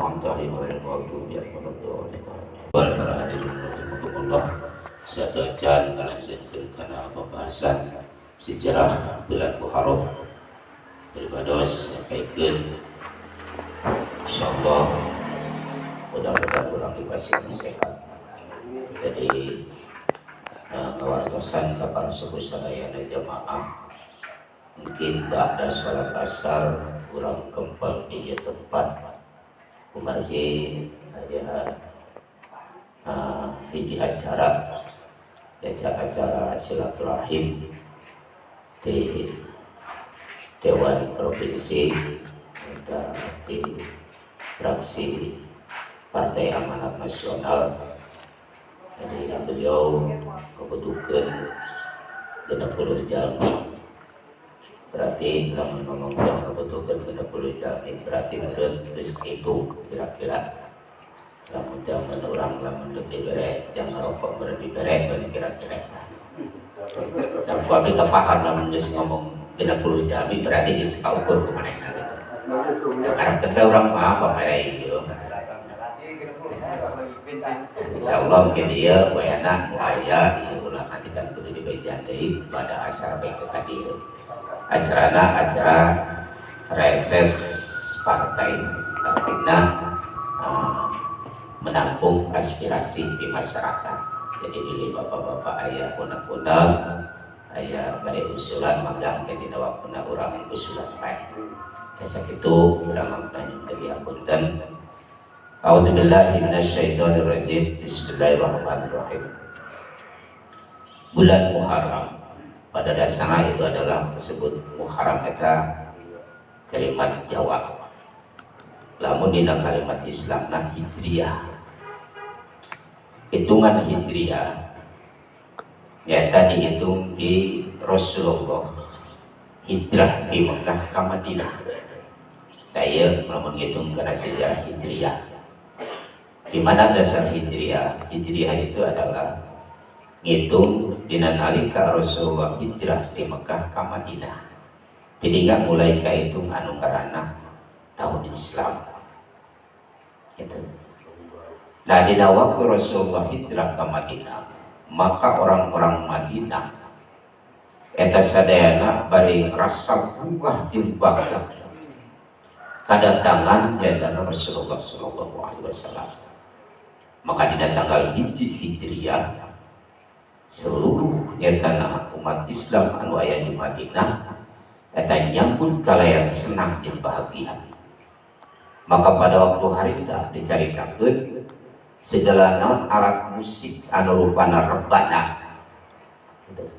an'amta 'alaihim ghairil maghdubi 'alaihim waladdallin. Wal hadirin rahimakumullah. Saya akan melanjutkan karena pembahasan sejarah bulan Muharram beribados sampaikan insyaallah mudah-mudahan ulang dipasih sehat. Jadi ngawartosan ka para sepuh sadayana jamaah mungkin ba'da salat asar kurang kempal di tempat kumargi aya hiji acara silaturahim di Dewan Provinsi di fraksi Partai Amanat Nasional. Jadi beliau kebutuhan 60 jami, berarti lamun ngomongkan kebutuhan 60 jami berarti menurut itu kira-kira lamun jangan orang lamun dibere jangan rokok berdibere kira-kira dan kami gak paham lamun geus ngomong 60 jami berarti geus kaukur kumanehna gitu. Dan karena kedua orang mah pamerei gitu. Insyaallah mungkin dia wayana muaya ulah nanti kan kudu dibejan deui pada asar baik ke dia. Acara reses partai artinya menampung aspirasi di masyarakat. Jadi pilih bapak-bapak ayah kunak-kunak ayah bari usulan magang ke dina wakuna urang usulan baik. Kasak itu kurang nanya dari apunten. A'udzubillahi minasyaitonirrajim. Bismillahirrahmanirrahim. Bulan Muharram pada dasarnya itu adalah disebut Muharram eta kalimat Jawa. Lamun dina kalimat Islamna Hijriyah. Hitungan Hijriyah nyata dihitung di Rasulullah hijrah di Mekah ke Madinah. Saya lamun ngitung karena sejarah Hijriyah. Di mana dasar Hijriyah? Hijriyah itu adalah ngitung dina nalika Rasulullah hijrah di Mekah ke Madinah. Jadi nggak mulai kahitung anu karana tahun Islam. Gitu. Nah di waktu Rasulullah hijrah ke Madinah, maka orang-orang Madinah eta sadayana bari ngrasa bungah jeung bangga kedatangan yaitu Rasulullah sallallahu alaihi wasallam. Maka di tanggal Hijriyah seluruh nyatana umat Islam anu aya di Madinah eta nyambut kalayan senang jeung bahagia. Maka pada waktu harita dicaritakeun segala naon alat musik anu rupana rebana.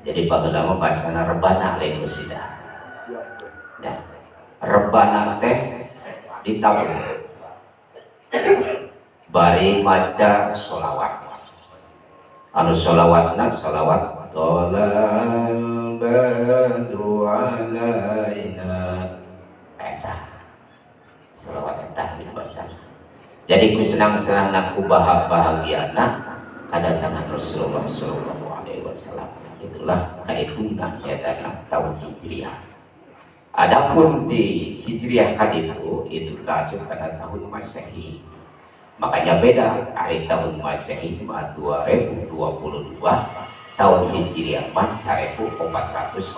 Jadi baheula mah bahasana rebana lain musida. Nah, rebana teh ditabung bari maca sholawat anu sholawatna sholawat tolal badru alaina eta sholawat eta dibaca. Jadi ku senang-senang naku bahagiana kedatangan Rasulullah sallallahu alaihi wasallam. Itulah kahitungan nyata tahun Hijriyah. Adapun di Hijriyah kaditu itu kaasup karena tahun Masehi. Makanya beda, hari tahun Masehi 2022, tahun Hijriyah mah 1443.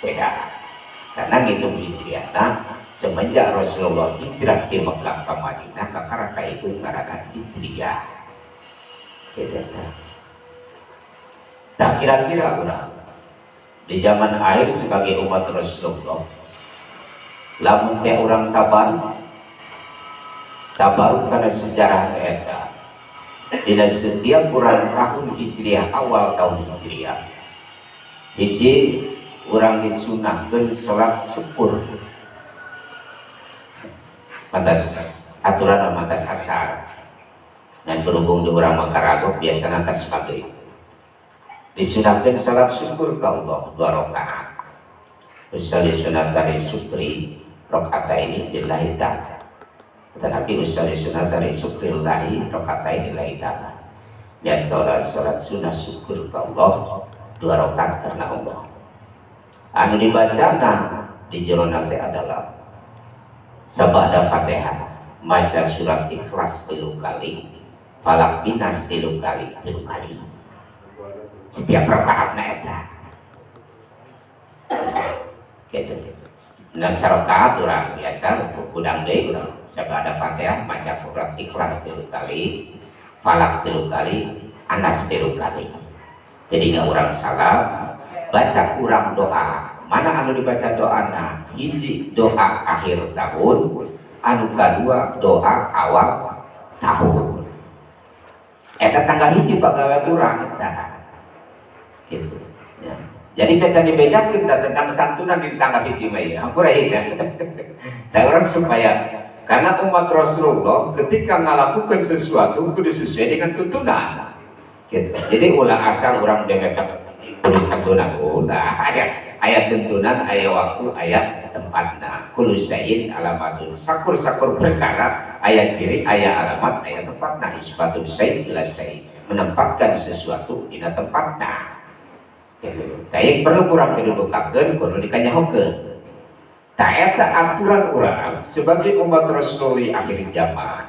Beda. Karena ngitung Hijriyah semenjak Rasulullah hijrah di Mekah ke Madinah kakara itu ngaranna Hijriyah. Gitu. Nah kira-kira urang di zaman akhir sebagai umat Rasulullah lamun teh urang tabaruk karena sejarah eta dina setiap urang tahun Hijriyah awal tahun Hijriyah hiji urang disunahkeun salat syukur matas aturan matas asar dan berhubung di urang Makaragok biasana tas maghrib disunahkeun salat syukur ke Allah 2 rakaat. Usolli sunatari syukri rakaataini lillahi ta'ala. Tetapi usolli sunatari syukrillahi rakaataini lillahi ta'ala. Dan kaulah salat sunah syukur ke Allah 2 rakaat karena Allah. Anu dibacana di jero nanti adalah sabada Fatihah maca surat Ikhlas 3 kali, Falak Binas 3 kali, 3 kali setiap rakaat eta gitu. Dan sarakaat orang biasa udang deui urang sabada Fatihah maca surat Ikhlas 3 kali, Falak 3 kali, Anas 3 kali. Jadi nggak orang salah baca kurang doa. Mana anu dibaca doana? Hiji doa akhir tahun, anu kedua doa awal tahun. Eta tanggal hiji pagawe kurang eta. Gitu. Ya. Jadi caca dibejakeun tentang santunan di tanggal hiji mah ya. Hampura ya. Dan orang supaya karena umat Rasulullah ketika ngalakukan sesuatu kudu sesuai dengan tuntunan. Gitu. Jadi ulah asal orang demek tuntunan ulah ayat tuntunan, ayat waktu, ayat tempatna. Kullu syai'in alamatun. Sakur-sakur perkara, ayat ciri, ayat alamat, ayat tempatna. Isbatun syai' ila syai'. Menempatkan sesuatu di tempatna. Gitu. Tapi perlu kurang kedudukakeun, perlu dikanyahokeun. Ta eta aturan urang sebagai umat Rasulullah akhir zaman.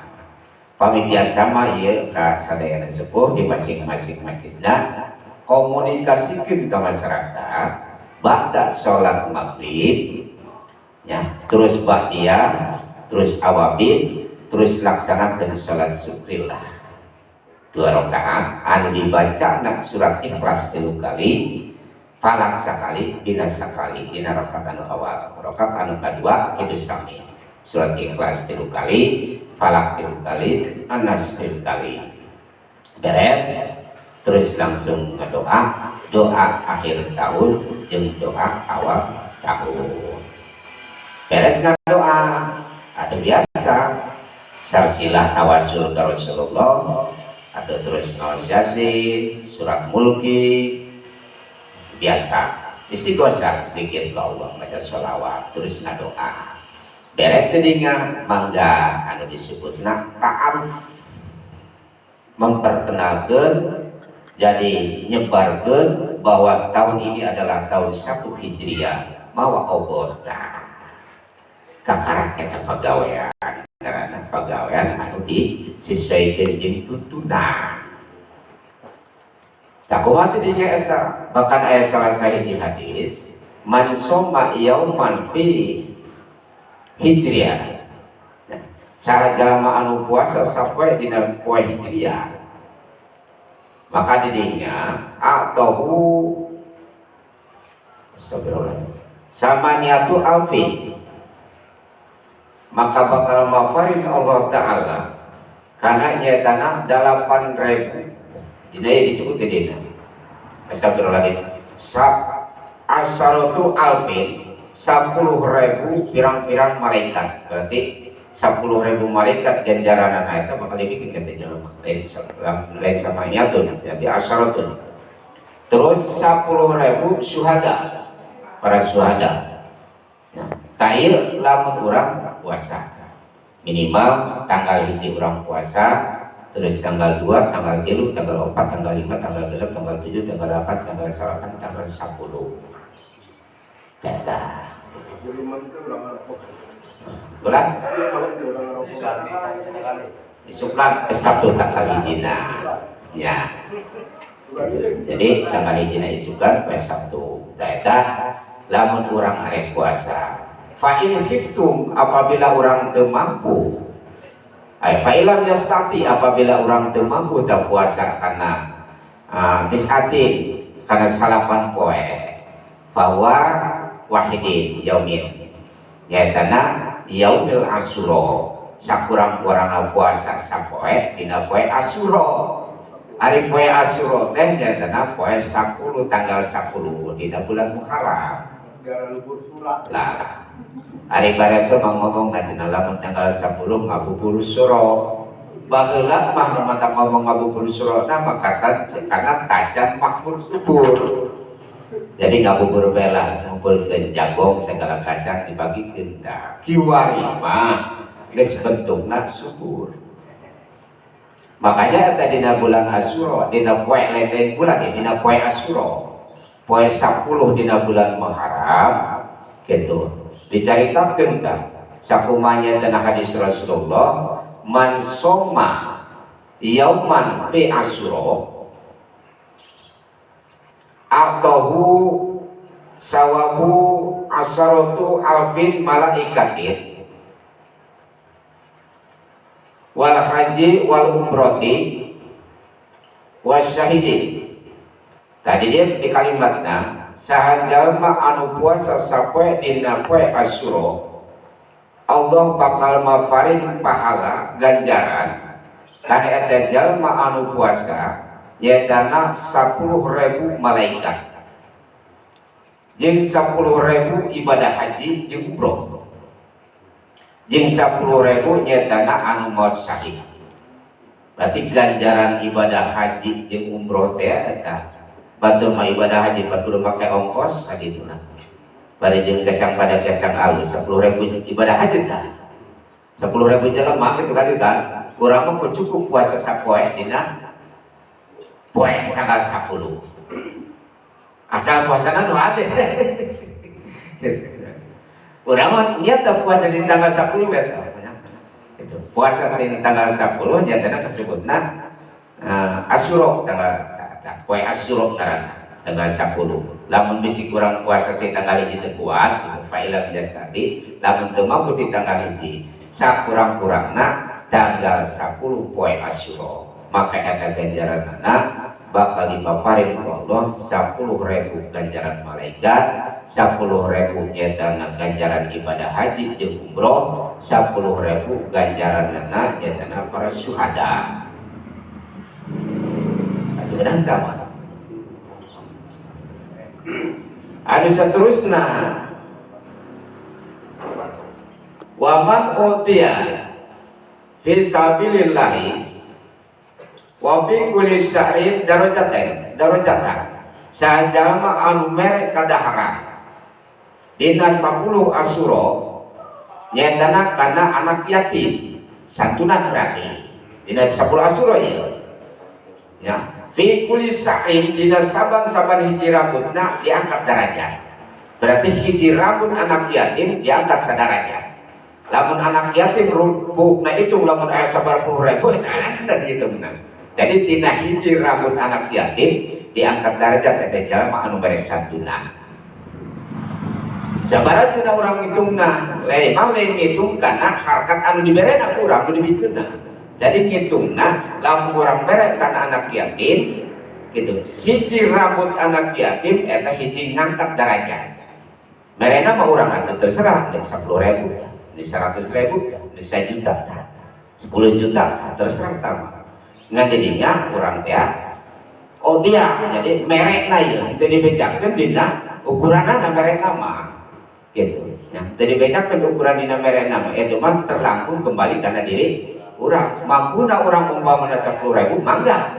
Pamitia sama ieu ka sadayana sepuh di masing-masing masjidna komunikasikeun ka masyarakat ba'da sholat maghrib ya, terus ba'diyah, terus awabin, terus laksanakan sholat syukrillah 2 rakaat anu dibaca nak surat Ikhlas 3 kali, Falak sakali, Binas sakali dina rakaat anu awal. Rakaat anu kedua itu sami surat Ikhlas 3 kali, Falak 3 kali, Anas 3 kali. Beres terus langsung ngedoa, doa akhir tahun jeung doa awal tahun. Beres doa atau biasa sarsilah tawasul ke Rasulullah atau terus naos Yasin, surat Mulki biasa istighosah zikir ke Allah, baca sholawat terus ngadoa. Beres tadinya mangga anu disebutna ta'aruf, memperkenalkan, jadi nyebarkan bahwa tahun ini adalah tahun 1 Hijriah mawa obota kakarak eta pagawean karena pagawean anu disesuaikan jeung tuntunan. Takumat dinya eta bahkan aya salah sahiji hadis man soma yauman fi Hijriah. Nah, sara jalma anu puasa sampai dina poe Hijriah maka didinya atahu samaniatu alfin, maka bakal mafarin Allah Ta'ala karena nyatana 8.000 dina disebut dina astagfirullahaladzim asaratu alfin 10.000 pirang-pirang malaikat, berarti 10.000 malaikat ganjaran anak itu bakal dibikin kata jelema lain sama nyatun jadi asyaratun. Terus 10.000 syuhada, para syuhada. Nah, tayyib lamun urang puasa minimal tanggal hiji urang puasa, terus tanggal 2, tanggal 3, tanggal 4, tanggal 5, tanggal 6, tanggal 7, tanggal 8, tanggal 9, tanggal 10 data bulan isukan Sabtu tanggal hijina ya, jadi tanggal hijina isukan pas Sabtu data lamun urang arek puasa fa in khiftum apabila urang teu mampu fa ilam yastati apabila urang teu mampu tak puasa karena disatin karena salapan poe fawa wahidin yaumin yatana yaumil asyura sakurang-kurang puasa sapoe dina poe asyura. Hari poe asyura teh jatana poe 10 tanggal 10 dina bulan Muharram. Lah hari barat teh ngomong na lamun tanggal 10 ngabubur suro. Baheula mah nu mata ngomong ngabubur suro na kata karena tajan makmur subur. Jadi ngabubur bela ngumpulkeun jagong segala kacang dibagikeun tah kiwari mah geus bentukna subur. Makanya eta dina bulan Asyura dina poe lain bulan dina poe Asyura poe 10 dina bulan Muharram gitu dicaritakeun tah sakumanya tanah hadis Rasulullah man soma yauman fi asyura atahu sawabu asaratu alfin malaikatin wal haji wal umroti wasyahidin. Tadi dia di kalimatnya sahajalma anu puasa sapoe dina poe asyura Allah bakal mafarin pahala ganjaran kana eta jalma anu puasa yaitu 10.000 malaikat jeung 10.000 ibadah haji jeung umroh jeung 10.000 nyata anu maut syahid. Berarti ganjaran ibadah haji jeung umroh teh eta batur mah ibadah haji kudu make ongkos kadituna bari jeung kesang pada kesang alus 10.000 ibadah haji tah 10.000 jelema kitu kan urang mah cukup puasa sapoe dina poe tanggal 10 asal puasana nu ade urang mah niat puasa di tanggal 10 eta itu puasa di tanggal 10 jatana kasebutna asyura tanggal poe asyura tanggal 10 lamun bisi kurang puasa di tanggal hiji teu kuat fa'ilam jasati lamun teu mampu di tanggal hiji sakurang-kurangna tanggal 10 poe asyura maka eta ganjaranna bakal dipaparin Allah 10.000 ganjaran malaikat 10.000 nyatana ganjaran ibadah haji jeung umroh 10.000 ganjaranna nyatana para syuhada. Atuh geunang tamah anu saterusna wa man utiya fi sabilillahi wa fi kulli syahrin darajatan sajalma anu mere kadahara dina 10 asyura nyatana kana anak yatim santunan berarti dina 10 asyura ya fi kulli syahrin dina saban-saban hiji rambutna diangkat derajat berarti hiji rambut anak yatim diangkat sadarajat lamun anak yatim rumpukna itu lamun aya 10.000 eta gitu benar. Jadi tina hiji rambut anak yatim diangkat derajat eta jalma anu beres santunan. Sabaraha cenah urang ngitungna, lain ngitung kana harkat anu diberena ku urang anu dibikeunna. Jadi ngitungna lamun urang bere kana anak yatim gitu. Siji rambut anak yatim eta hiji ngangkat derajat. Merena mah urang atuh terserah deuk 10.000 tah, deuk 100.000 tah, deuk 1 juta tah, 10 juta tah terserah tah. Ngan jadinya orang teh oh dia jadi merekna ya itu dibejakeun dina ukuranna merek nama gitu ya tadi bejakeun ukuran dina merek nama itu mah terlangkung kembali karena diri urang mampuna urang umpamana 10.000 mangga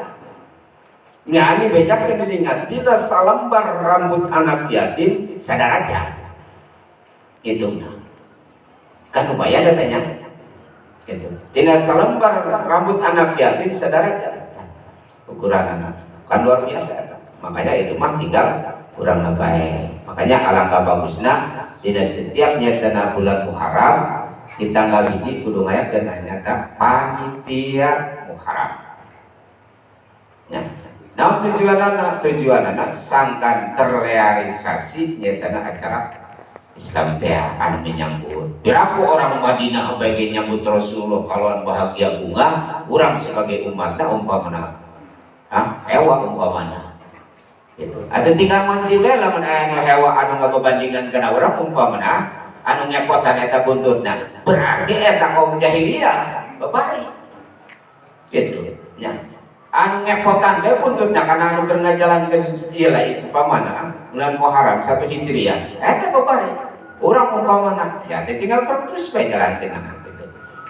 nyani bejakeun dina tina salembar rambut anak yatim sadaraja itu kan lumayan datanya gitu. Tina salembar rambut anak yatim sadarajat ukuran anak kan luar biasa makanya itu mah tinggal kurang baik makanya alangkah bagusna dina setiap nyatana bulan Muharram di tanggal hiji kudu ngayakeun nyata panitia Muharram ya nah tujuanana sangkan terrealisasi nyatana acara Islam teh anu menyambut. Biraku orang Madinah bagi nyambut Rasulullah kalawan bahagia bunga, urang sebagai umatna umpamana hewa umpamana. Gitu. Atuh tinggal manci we lamun aya nu hewa anu ngababandingan kana urang umpamana anu ngepotan eta buntutna. Berarti eta kaum jahiliyah babari. Gitu. Ya. Anu ngepotan we buntutna kana anu keur ngajalankeun ieu lain umpamana bulan Muharram 1 Hijriah eta babari urang umpamana ya tinggal terus bae jalankeun gitu.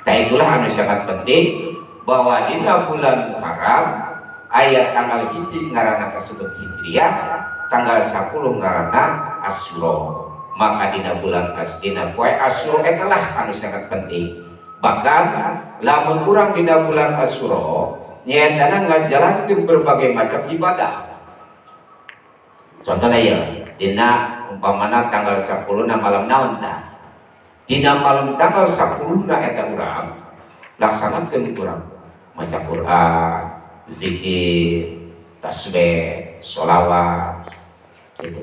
Nah itulah anu sangat penting bahwa dina bulan Muharram ayat tanggal hiji ngaranna kasebut Hijriah tanggal 10 ngaranna Asyura maka dina bulan dina poe Asyura etalah anu sangat penting bahkan lamun urang dina bulan Asyura nyatana ngajalankeun berbagai macam ibadah. Contohnya ya, dina umpamana tanggal 10 na malam naon tah. dina malam tanggal 10 na eta urang laksanakeun urang maca Quran, zikir, tasbih, sholawat gitu.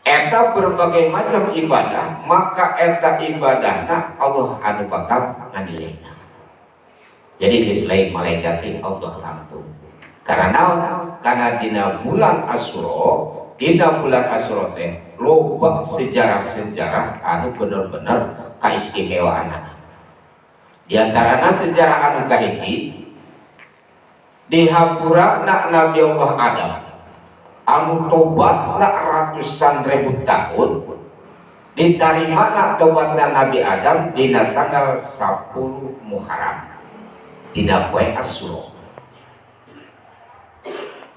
Eta berbagai macam ibadah, maka eta ibadahna Allah anu bakal nganilena. Jadi selain malaikat Allah langsung. Karena dina bulan Asyura, dina bulan Asyura teh loba sejarah-sejarah anu bener-bener kaistimewaanana. Di antarana sejarah anu kahiji di hampura Nabi Allah Adam anu tobat ratusan ribu tahun diterima tobatna Nabi Adam dina tanggal 10 Muharram dina poe Asyura.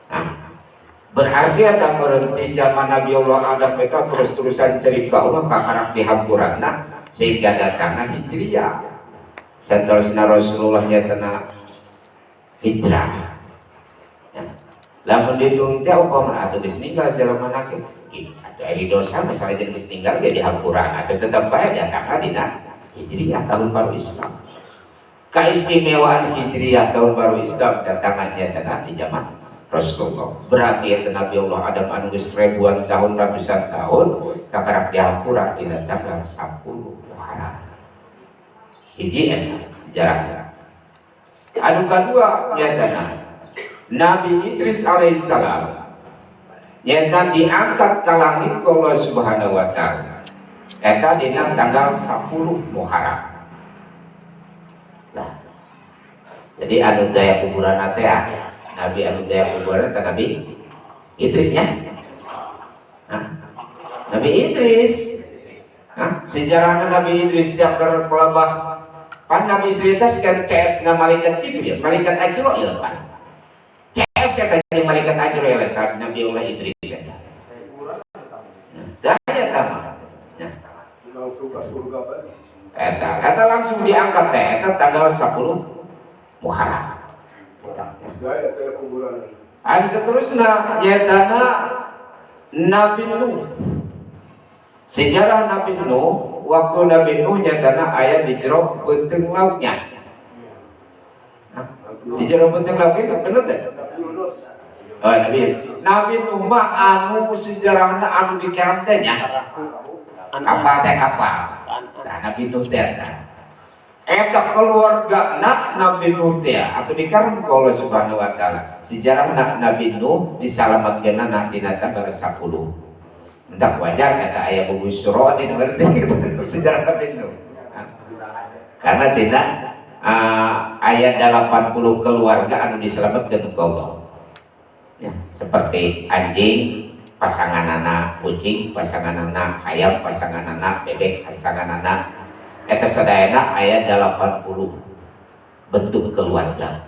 Nah, berarti ada berhenti zaman Nabi Allah Adam itu terus-terusan cerita Allah kakarak di hampuranna sehingga datangnya Hijriyah. Seterusnya Rasulullahnya tena hijrah. Lamun ditung teh umpama atuh geus ninggal jelema na atuh ari dosa masalah geus ninggal ge di hampuran atuh tetep bae datangna dina Hijriyah tahun baru Islam. Keistimewaan Hijriyah tahun baru Islam datangnya tena di zaman Rasulullah. Berarti eta Nabi Allah Adam anu geus ribuan tahun ratusan tahun kakarak di hampura dina tanggal 10 Muharram. Hiji eta sejarahna. Anu kadua nyatana Nabi Idris alaihissalam nyata diangkat ke langit ku Allah Subhanahu wa taala. Eta dina tanggal 10 Muharram. Nah, jadi anu daya kuburan teh Nabi anu daya kuburan teh Nabi Idrisnya. Nabi Idris. Sejarahna Nabi Idris tiap keur pelabah pan Nabi cerita sekian CS na malaikat Jibril, malaikat Ajrail pan. CS ya tadi malaikat Ajrail eta Nabi Allah Idris eta. Daya tama. Langsung ke surga bae. Eta langsung diangkat teh eta tanggal 10 Muharram. Daya teh kuburan. Anu saterusna nyatana Nabi Nuh. Sejarah Nabi Nuh, waktu Nabi Nuh nyatana aya di jero beuteung lautnya. Di jero beuteung lautnya bener teh? Oh, Nabi Nuh mah anu sejarahna anu dikeram teh nya. Kapal teh kapal. Tah Nabi Nuh teh eta keluargana Nabi Nuh teh atuh dikeram ku Allah Subhanahu wa taala. Sejarahna Nabi Nuh disalamatkeun dina tanggal 10. Entah wajar kata ayah bubu surah ini berarti sejarah Nabi Nuh. Karena tidak ayat 80 keluarga anu diselamatkan ke Allah. Ya, seperti anjing, pasangan anak, kucing, pasangan anak, ayam, pasangan anak, bebek, pasangan anak. Eta sadayana ayat 80 bentuk keluarga.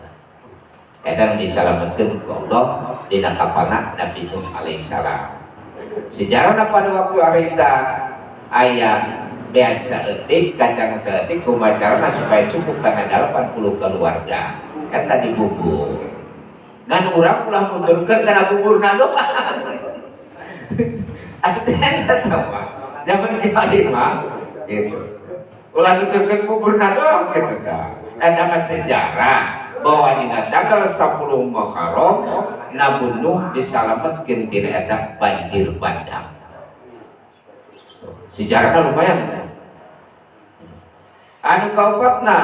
Eta diselamatkan ke Allah dina kapalna Nabi Nuh alaihissalam. Sejarahna pada waktu arita ayam biasa etik kacang seetik kumacarana supaya cukup karena 80 keluarga eta dibubur ngan urang ulah nuturkeun kana buburna doang atuh teh eta mah zaman di mah gitu ulah nuturkeun buburna doang gitu tah eta mah sejarah bahwa dina tanggal 10 Muharram Nabi Nuh disalamatkeun tina eta banjir bandang. Sejarahna lumayan kan. Anu kaopatna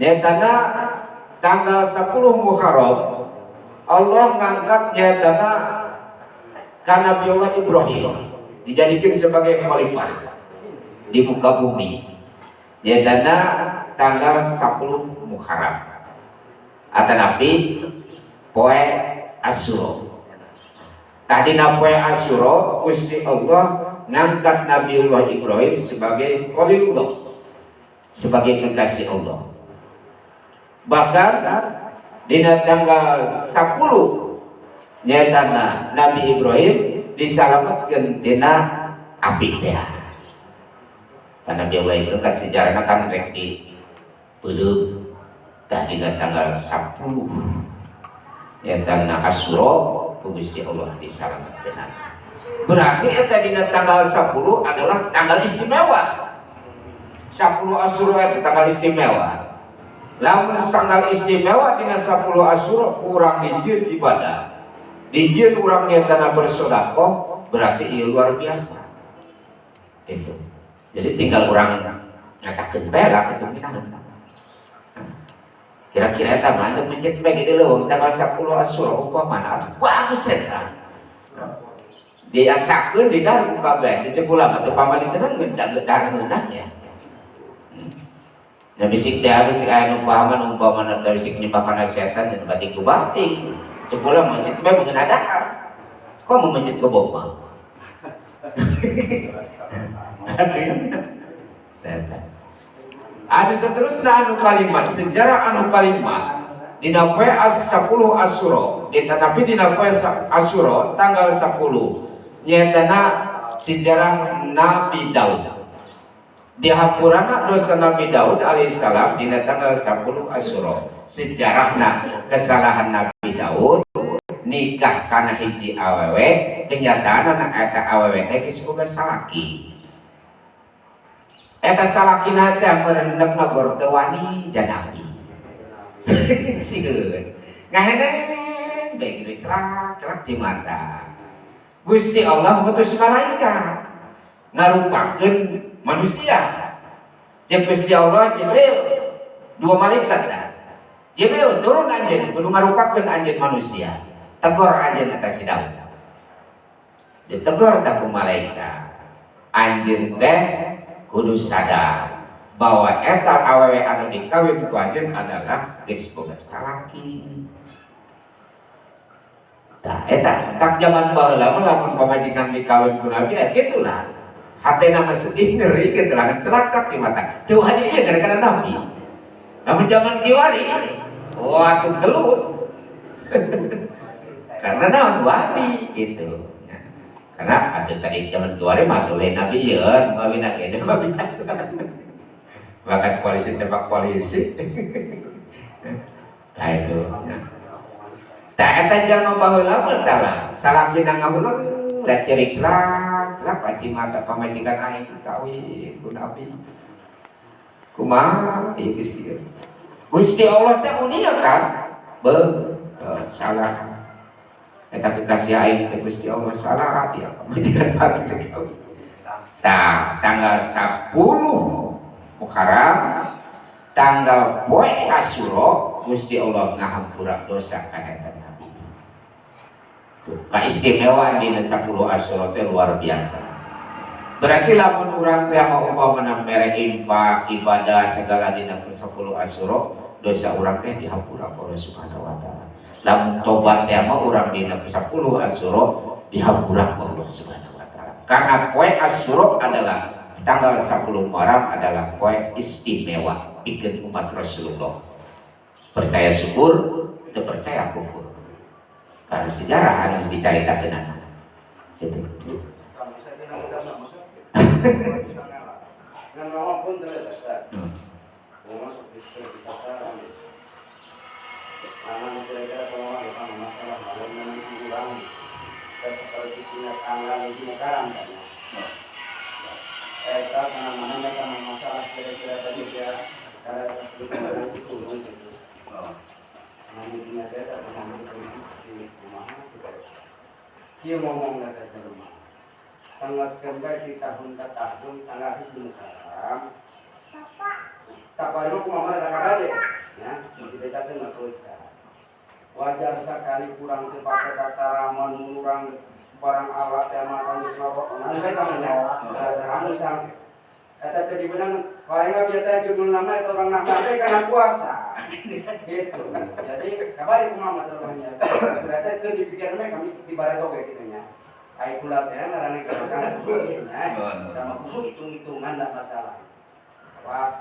nyatana tanggal 10 Muharram Allah ngangkat nyatana ka Nabi Allah Ibrahim dijadikan sebagai khalifah di muka bumi. Nyatana tanggal 10 Muharram. Ata Nabi poe Asyura. Tadi na poe Asyura Gusti Allah ngangkat Nabiullah Ibrahim sebagai Khalilullah, sebagai kekasih Allah. Bahkan dina tanggal 10 nyatana Nabi Ibrahim disalamatkeun tina api teh. Karena Nabi Allah Ibrahim kan sejarahna kan rek di peuleuh tah dina tanggal 10 nyatana Asyura Gusti Allah disalamatkeun. Berarti eta dina tanggal 10 adalah tanggal istimewa. 10 Asyura itu tanggal istimewa. Lamun tanggal istimewa dina 10 Asyura kurang dijieun ibadah. Dijieun urang nyatana bersedekah berarti ieu luar biasa. Itu. Jadi tinggal urang ngatakeun bae lah kitu ginahan. Kira-kira eta mah anu mencet bae gede leuweung tanggal 10 Asyura upamana atuh bagus eta. Diasakeun di daru kabeh dicepulah mah teu pamalitenan geundah ya. Nah bisik teh bisik aya nu pahaman umpamana teh bisik nyembah setan dan batik ku batik. Cepulah mencet bae beungeun adahar. Kok mau mencet ke boba? Ada seterusnya anu kalimat sejarah anu kalimat dina poe 10 Asyura tetapi dina poe Asyura tanggal 10 nyatana sejarah Nabi Daud dihapurana dosa Nabi Daud alaihissalam dina tanggal 10 Asyura sejarahna kesalahan Nabi Daud nikah kana hiji awewe kenyataan anak eta awewe teh geus boga salaki eta salakina teh meurendep nagor teu wani janabi sieun ngaheneng bae kitu celak di mata Gusti Allah ngutus malaikat ngarupakeun manusia jeung Gusti Allah Jibril dua malaikat dah Jibril turun anjeun kudu ngarupakeun anjeun manusia tegor anjeun eta si Daud ditegor ta ku malaikat anjeun teh kudu sadar bahwa eta awewe anu dikawin ku anjeun adalah geus boga salaki. Tah eta tak zaman baheula mah lamun pamajikan dikawin ku Nabi gitulah. Hatena mah sedih ngeri gitu lah celak di mata. Teu hanya ieu gara-gara Nabi. Namun zaman kiwari wah tuh gelut. Karena naon wani gitu. Karena ada tadi zaman kiwari mah tuh lain Nabi yeun ngawin ge mah biasa. Bahkan polisi tembak polisi. Nah itu. Tah eta jalma baheula mah tah salakina ngahuleng da cerik celak paci mata pamajikan aing dikawin ku Nabi. Kumaha ieu geus kieu. Gusti Allah teh unia kan? Salah. Eta kekasih aing teh Gusti Allah salah dia pamajikan hati dikawin. Tah tanggal 10 Muharram tanggal poe Asyura Gusti Allah ngahampura dosa ka eta Nabi. Keistimewaan dina 10 Asyura teh luar biasa. Berarti lamun urang teh umpamana mere infak, ibadah segala dina 10 Asyura, dosa urang teh dihampura ku Allah Subhanahu wa taala. Lamun tobat teh mah urang dina 10 Asyura dihampura ku Allah Subhanahu wa taala. Karena poe Asyura adalah tanggal 10 Muharram adalah poe istimewa bikin umat Rasulullah. Percaya syukur, teu percaya kufur. Karena sejarah harus dicaritakeun anak. Gitu. Dia ngomong kata rumah. Tanggal kembali di tahun ke tahun tanggal itu Muharram. Tak perlu kumamar ada ya, mesti kita tengah teruskan. Wajar sekali kurang terpakai tataran murang barang alat yang makan di selorok. Nanti namanya anu sang. Kata tadi benang, paling biasa judul nama itu orang nama karena puasa. Gitu. Jadi kabar itu mama terusnya. Ternyata itu dipikir mereka kami ibarat oke gitunya. Kayak pulat ya, ngarane kan sama kudu hitung-hitungan enggak masalah. Pas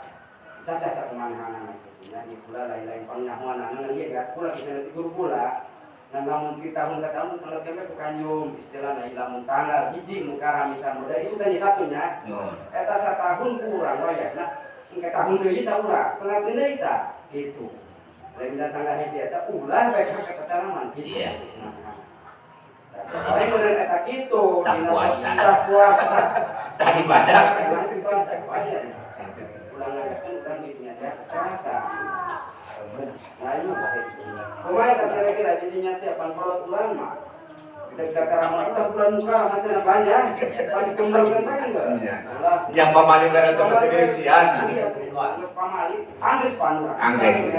kita catat kemana-mana gitu. Jadi pula lain-lain pengahuan anak dia enggak pula kita nanti guru pula. Nah namun kita tahun ke tahun kalau kami kukanyum istilahnya ilamun tanggal hiji mukara misal muda itu tadi satunya. Eta satahun kurang wayah. Nah, ke tahun deui ta urang, pengertian deui ta gitu. Lain tanggal hiji eta ulah bae ka ketanaman gitu. Jadi bener eta kitu, tak puasa. Tak puasa. Tak ibadah. dia jadinya tiapan kolot ulama. Kita karaman udah bulan muka macam banyak. Pada kembangkan lagi enggak? Yang pamali dari tempat ini sian. Pamali, angges panura. Angges.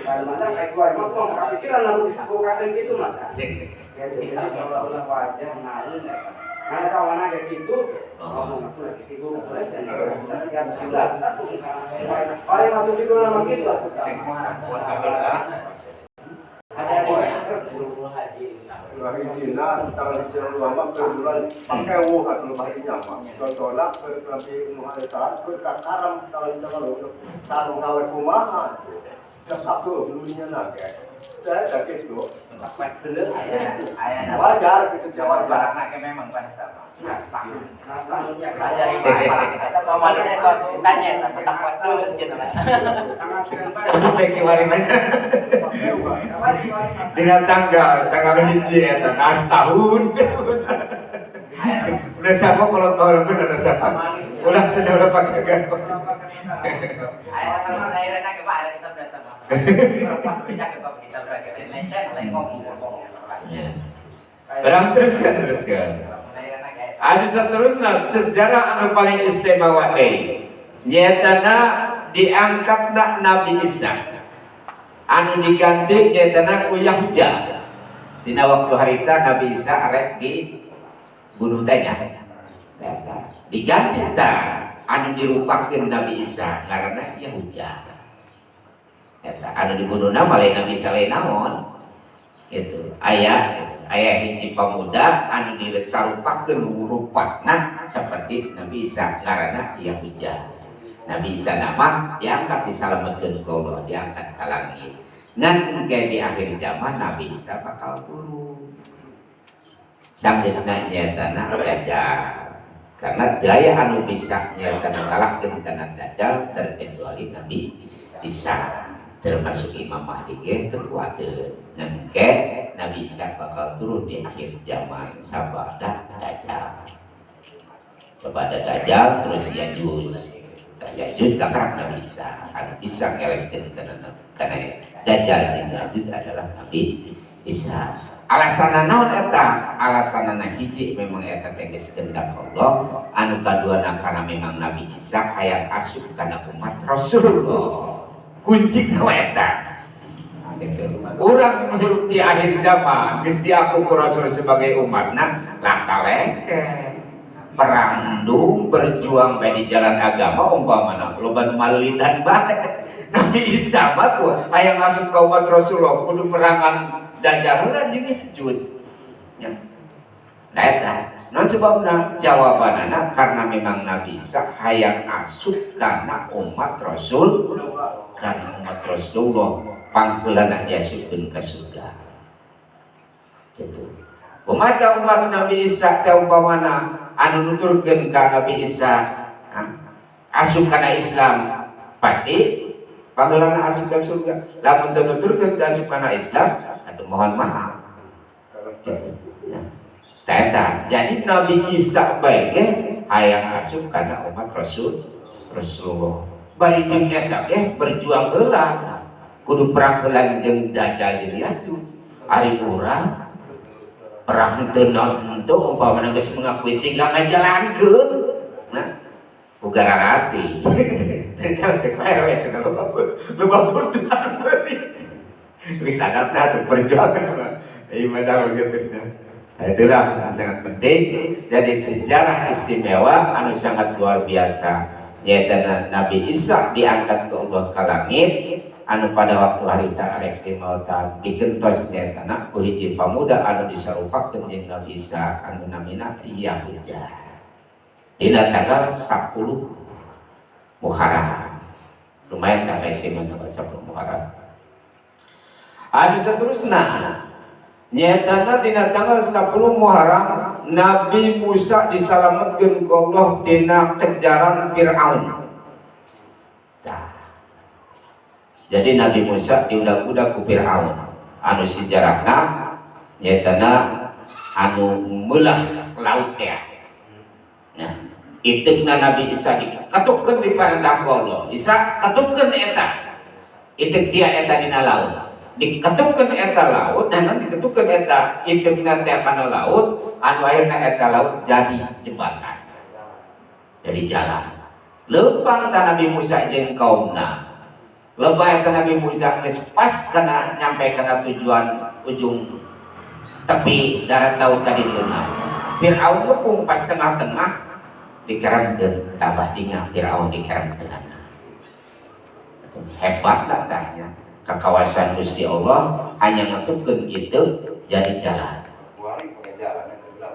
Kalau mana kayak gua emang gua nggak pikiran lalu disebutkan gitu maka. Jadi seolah-olah wajah naun ya. Karena kawan ada gitu, ngomong aku lagi tidur boleh dan bisa tiga bulan. Orang yang masuk tidur lama gitu lah. Ada Mahidina tanggal 24 bulan pakai wuhat mahidnya mah. Contohnya lebih muhadisat berkakaram tanggal 30 tahun kawin kumaha. Tetap tuh dulunya naga. Saya sakit tuh. Wajar gitu jawab Anaknya memang bahasa. Nasang Pamalnya kalau tanya tak puas dulu Bagi warimanya dengan tanggal hiji eta nas tahun. Udah siapa kalau bener eta. Ulah cenah udah pakai kan. Ayah sama daerahnya ke Pak, kita datang. Bisa ke Pak kita berarti lain lain ngomong. Barang teruskan. Ada seterusnya sejarah anu paling istimewa deh. Nyatana diangkatna Nabi Isa. Anu diganti nyatana ku Yahya. Dina waktu harita Nabi Isa arek di bunuh tanya. Diganti ta anu dirupakeun Nabi Isa karena Yahya. Eta anu dibunuhna malih Nabi Isa lain naon? Itu ayah hiji pemuda anu disarupakeun rupana seperti Nabi Isa karena Yahya. Nabi Isa nama diangkat disalametkeun ku Allah, diangkat ka langit. Ngan engke di akhir zaman Nabi Isa bakal turun. Samgesna nyatana Dajjal. Karena daya anu bisa nyatana ngalahkeun kana Dajjal terkecuali Nabi Isa. Termasuk Imam Mahdi ge kekuatan ngengke Nabi Isa bakal turun di akhir zaman sabada Dajjal. Sabada Dajjal terus Yajuj kakak Nabi Isa. Anu bisa ngelengkeun kana Dajjal jeung Yajuj adalah Nabi Isa. Alasanna naon eta? Alasanna hiji memang eta teh geus kehendak Allah, anu kaduana karena memang Nabi Isa hayang asup kana umat Rasulullah. Kunci eta orang hidup di akhir zaman geus diaku ku Rasul sebagai umatna langka leke perandung berjuang di jalan agama umpamana loba malilitan bae. Nabi Isa mah ku hayang asup ka umat Rasulullah kudu merangan Dajjal jeung Yajuj nya. Nah eta non sebabna jawabanana karena memang Nabi Isa hayang asup kana umat Rasul karena umat Rasulullah pangkeulana diasupkeun ka surga. Gitu. Kumaha umat Nabi Isa teh umpamana anu nuturkeun ka Nabi Isa asup kana Islam pasti pangkeulana asup ka surga. Lamun teu nuturkeun asup kana Islam atuh mohon maaf. Gitu. Tata, jadi Nabi Isa bae hayang asup kana umat Rasulullah. Bari jeung eta ge berjuang heula. Kudu perang heula jeung Dajjal jeung Yajuj. Ari urang perang teu naon teu umpamana geus mengakui tinggal ngajalankeun. Nah, boga rarati. Ternyata cek bae we cenah loba buntutan meuli. Wis adatna teu perjuangan. Ibadah begitu. Nah, itulah yang sangat penting. Jadi sejarah istimewa anu sangat luar biasa yaitu Nabi Isa diangkat ke Allah ke langit anu pada waktu harita arek di mautan dikentos nyatana ku hiji pamuda anu disarupakeun jeung Nabi Isa anu namina Yahya dina tanggal 10 Muharram. Lumayan tanggal istimewa tanggal 10 Muharram. Anu saterusna nyatana dina tanggal 10 Muharram Nabi Musa disalametkeun ku Allah dina kejaran Fir'aun. Nah, jadi Nabi Musa diudag-udag ku Fir'aun. Anu sejarahna nyatana anu meulah laut teh. Nah, itekna Nabi Isa dikatukeun di parentah ku Allah. Isa katukeun eta. Itek dia eta dina laut. diketukkan eta laut dan diketukkan eta itungna teh kana laut anu akhirna eta laut jadi jembatan, jadi jalan. Leumpang ta Nabi Musa jeung kaumna, lebah eta Nabi Musa geus pas kana nyampe kana tujuan ujung tepi darat laut kadituna. Firaun ngepung pas tengah-tengah dikeremkeun tabah dinga Firaun dikeremkeun. Hebat datanya ke kawasan Gusti Allah hanya ngetukkeun itu jadi jalan. Buari pakai jalan yang terbelah.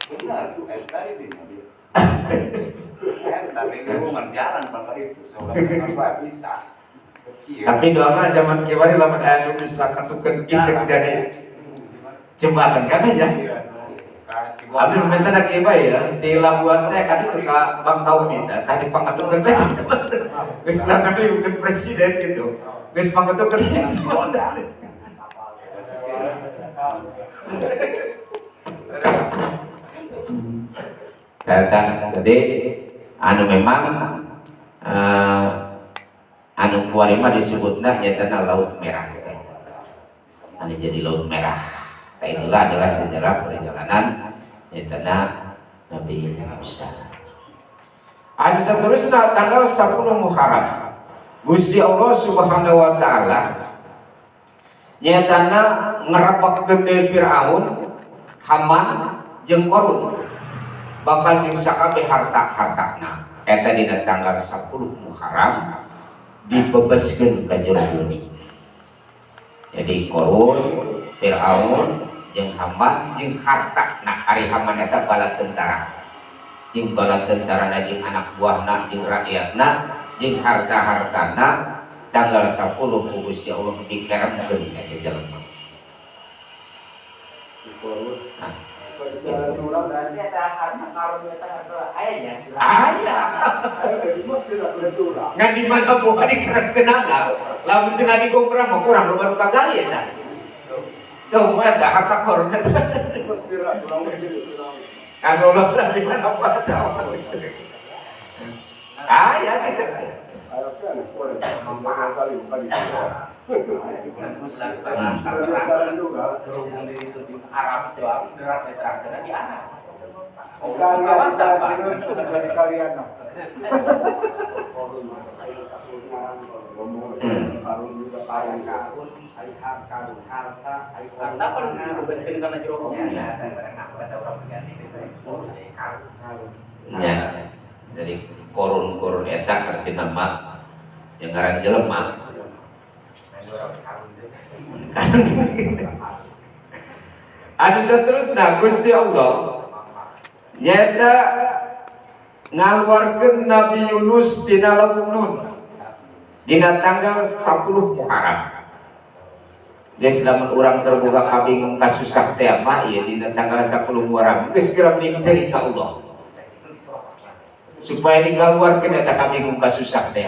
Benar tuh, tadi di mobil. Tapi hubungan jalan bapak itu, seolah-olah bisa. Tapi doa zaman kiwari lamun aya nu bisa ketukkeun kitu jadi jembatan kan aja. Abdi minta nak kieu ya, di Labuan teh kan itu ka Bangkaun eta, tadi pangatukkeun teh geus kali bukan presiden gitu. Geus pangatukkeun jembatan. Datang, jadi anu memang anu kuari mah disebutna nyatana Laut Merah teh. Anu jadi Laut Merah. Nah, itulah adalah sejarah perjalanan nyatana Nabi Musa. Anu saterusna tanggal 10 Muharram. Gusti Allah Subhanahu wa taala nyatana ngerebekkeun deui Firaun, Haman jeung Qarun. Bakal jeung sakabeh harta-hartana eta dina tanggal 10 Muharram dibebaskeun ka jero bumi. Jadi Qarun, Firaun jeung Haman jeung hartana, ari Haman eta bala tentara. Jeung bala tentarana jeung anak buahna jeung rakyatna jeung harta-hartana tanggal 10 ku Gusti Allah dikeremkeun ka jelema. Berarti ada harta karun eta harta ayahnya. Aya. Ngan di mana buka dikeremkeun ana. Lamun cenah digombrang mah kurang loba nu kagali eta. Tuh moe da harta karun eta. Kan Allah di mana apa tahu. Aya gitu. Arab doang berat karena di anak. Ya, jadi korun eta arti nama yang ngaran jelema. Anu saterusna Gusti Allah nyata ngaluarkeun Nabi Yunus dina Laut Nun dina tanggal 10 Muharram. Geus lamun urang terbuka kabingung kasusah teh mah ieu dina tanggal 10 Muharram geus kira mending cerita Allah. Supaya dikaluarkeun eta kabingung kasusah teh.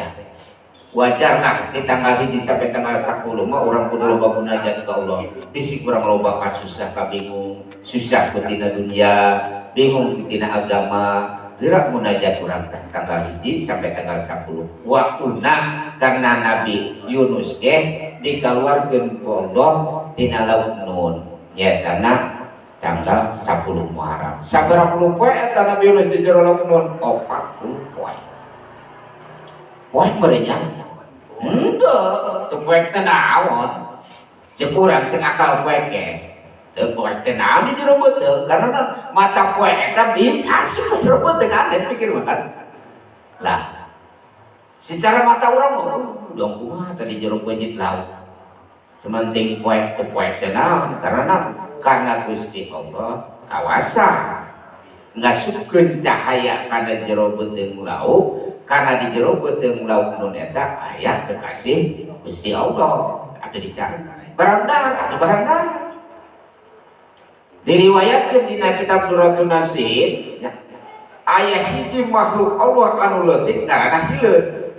Wajarlah di tanggal 1 sampai tanggal 10 mah orang kudu loba munajat ka Allah. Bisi kurang loba kasusah kabingung, susah kutina dunia, bingung kutina agama, gerak munajat urang teh tanggal 1 sampai tanggal 10. Waktuna karena Nabi Yunus dikaluarkeun ku Allah dina Laut Nun. Nyatana tanggal 10 Muharram. Sabaraha poe eta Nabi Yunus di jero Laut Nun? 40 poe. Poe merenya teu poek teh naon cek urang cek akal poek ge teu poek teh naon di jero beuteung karena mata poek eta asup ka jero beuteung aneh pikir makan lah secara mata urang mah dong kumaha tadi jero beujit laut sementing poek teu poek teh naon karena Gusti Allah kawasa ngasupkeun cahaya kana jero beuteung laut. Karena di jero beuteung Laut Nun eta aya kekasih Gusti Allah atuh dicari barang dahar atuh barang dahar. Diriwayatkeun dina kitab Duratun Nasid aya hiji makhluk Allah anu leutik ngaranna hileud.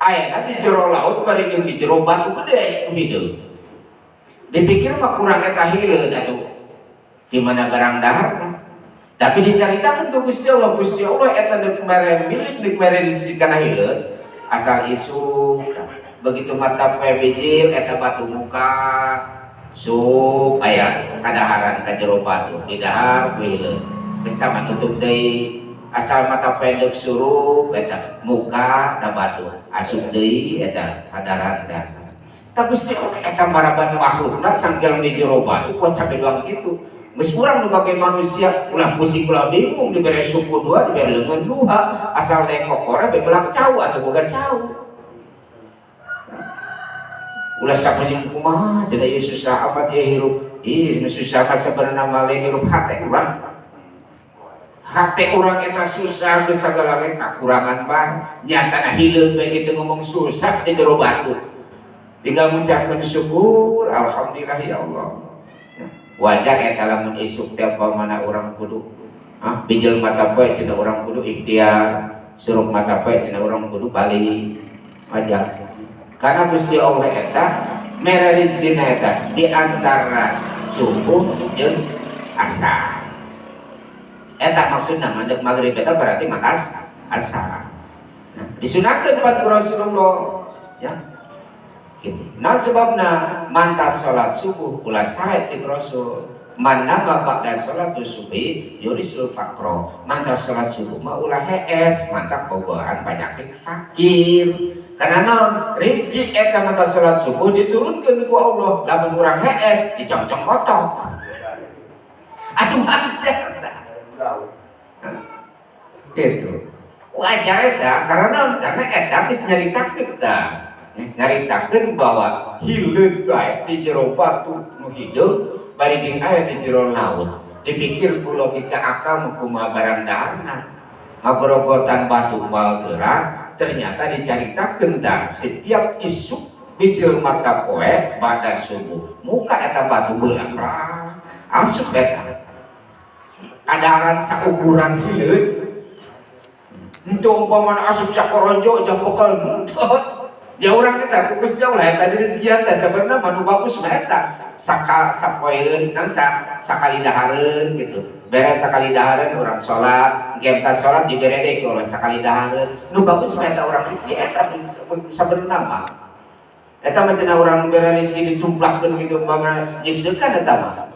Ayana di jero laut bari jeung di jero batu gede hideung. Dipikir mah kurang eta hileud atuh. Di mana barang dahar? Tapi diceritakan ke Gusti Allah eta deuk mere milik deuk mere disieun kana hileud asal isuk begitu mata poe bijil eta batu muka sup aya kadaharan ka jero batu di dahar kuileun geus taman tutup deui asal mata pendek surup eta muka ta batu asup deui eta kadaharan datang tapi eta maraban makhlukna sangkeung di jero batu kuat sampai doang kitu geus urang nu bage manusia ulah pusing ulah bingung dibere suku dua dibere leungeun dua asal daek kokora be belak cau atuh boga cau ulah sapasing kumaha cenah ieu susah amat ieu hirup ieu susah mah sabenerna mah lain hirup hate urang hate urang eta susah geus sagala we kakurangan bae nyatana hileung bae kitu ngomong susah di jero batu tinggal mengucapkan syukur alhamdulillah ya Allah wajar eta lamun isuk teh pamana urang kudu bijil mata poe cenah urang kudu ikhtiar suruh mata poe cenah urang kudu balik wajar karena Gusti Allah eta mere rezekina eta di antara subuh jeung asar eta maksudna mandek magrib eta berarti matas asar disunahkeun pat ku Rasulullah ya gitu. Nah sebabna mantas salat subuh ulah salat cik Rasul mana bapak dan salat subuh yurisul fakro mantas salat subuh mah ulah hees mantap bawaan penyakit fakir karena naon rezeki eta mantas salat subuh diturunkeun ku Allah lamun urang hees dicongcong kotok aduh wajar tah gitu wajar eta karena naon karena eta geus nyaritakeun tah nyaritakeun bahwa hileud bae di jero batu nu hideung bari jeung aya di jero laut dipikir ku logika akal kumaha barang daharna ngagorogotan batu bal gerak ternyata dicaritakeun tah setiap isuk bijil mata poe pada subuh muka eta batu beulang asup eta kadaharan saukuran hileud henteu umpamana asup sakoronjo jam bekal jauh orang kita kukus jauh lah tadi rezeki teh sebenarnya manu bagus mah eta sapoeun sakali dahareun gitu beres sakali dahareun urang salat engke ta salat dibere deui kalau sakali dahareun nu bagus mah eta urang rezeki eta sabenerna mah eta mah cenah urang bere rezeki ditumplakeun gitu umpamana nyikseun eta mah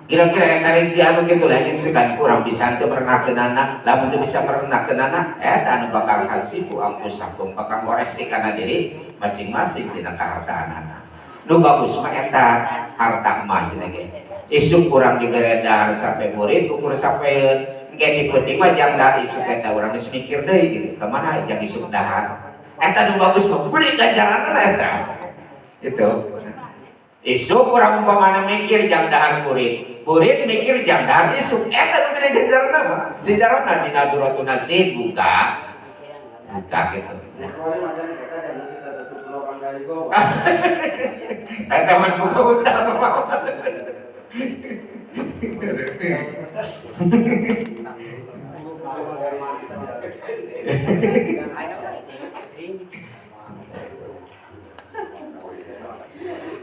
kira-kira eta rezeki anu kitu lah nyikseun kurang bisa teu merenahkeun anak lamun teu bisa merenahkeun anak eta anu bakal hasibu angfusakum bakal ngoreksi kana diri masing-masing dina kahartaan anak nu bagus mah eta harta mah cenah ge isuk kurang dibere dahar sampai murid ukur sapeun engke dipenting mah jang dahar isuk eta urang geus mikir deui gitu ka mana jang isuk dahar eta nu bagus mah kudu ganjaranna eta itu isuk kurang umpamana mikir jang dahar murid mikir jang dahar isuk eta nu gede ganjaranna mah sejarahna dina Duratul Nasib buka gitu eta mah buka utang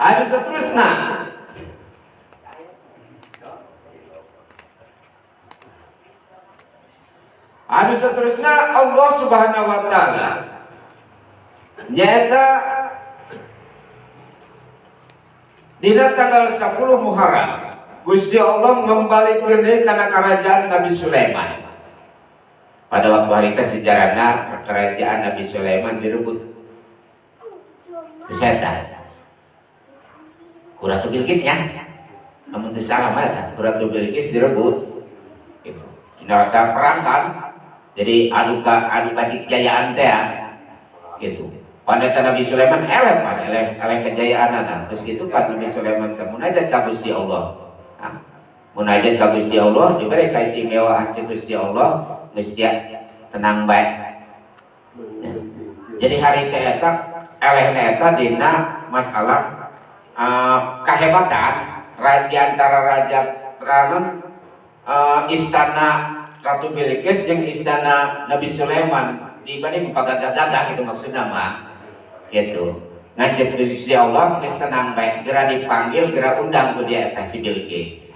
ada seterusnya Allah Subhanahu wa taala nyata dina tanggal 10 Muharram Gusti Allah membalikeun deui kana kerajaan Nabi Sulaiman. Pada waktu hari sejarahna kerajaan Nabi Sulaiman direbut ku setan. Ku Ratu Bilqis ya. Namun teu salah mah ku Ratu Bilqis direbut. Gitu. Inarata perang kan. Jadi adu kejayaan teh gitu. Pandeta Nabi Sulaiman eleh kejayaanana. Terus gitu Pak Nabi Sulaiman teh munajat ka Gusti Allah. Munajat ka Gusti Allah diberi keistimewaan ti Gusti Allah geus dia tenang bae. Ya. Jadi hari teh eta elehna eta dina masalah kehebatan di antara raja istana Ratu Bilqis jeung istana Nabi Sulaiman dibanding pagagah-gagah gitu maksudna mah gitu ngajak Gusti Allah geus tenang bae geura dipanggil geura undang ku dia eta si Bilqis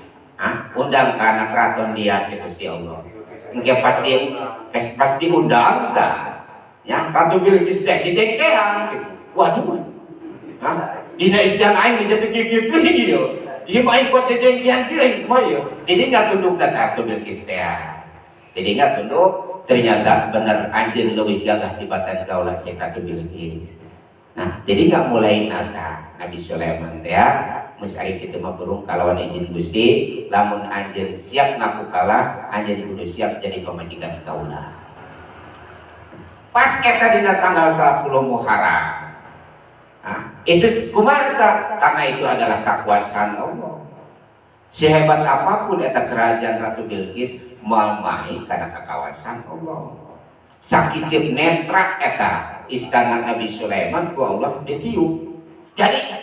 undang kana keraton dia cek Gusti Allah engke pasti undang tah Ya, Ratu Bilqis teh jejengkean gitu. Waduh. Hah? Dina istana aing menjadi kieu-kieu gitu. Ieu mah aing kuat jejengkean kieu aing mah ya. Jadi enggak tunduk dan Ratu Bilqis teh. Jadi enggak tunduk, ternyata bener anjeun leuwih gagah tibatan kaulah cek Ratu Bilqis. Nah, jadi enggak mulai nata Nabi Sulaiman teh ya. Mus ari kitu mah burung kalawan izin Gusti, lamun anjeun siap ngaku kalah, anjeun kudu siap jadi pamajikan kaulah. Pas eta dina tanggal 10 Muharram. Nah, itu kumarta karena itu adalah kekuasaan Allah. Sehebat apapun eta kerajaan Ratu Bilqis mamahi karena kekuasaan Allah. Sakicip netra eta istana Nabi Sulaiman ku Allah ditiup. Jadi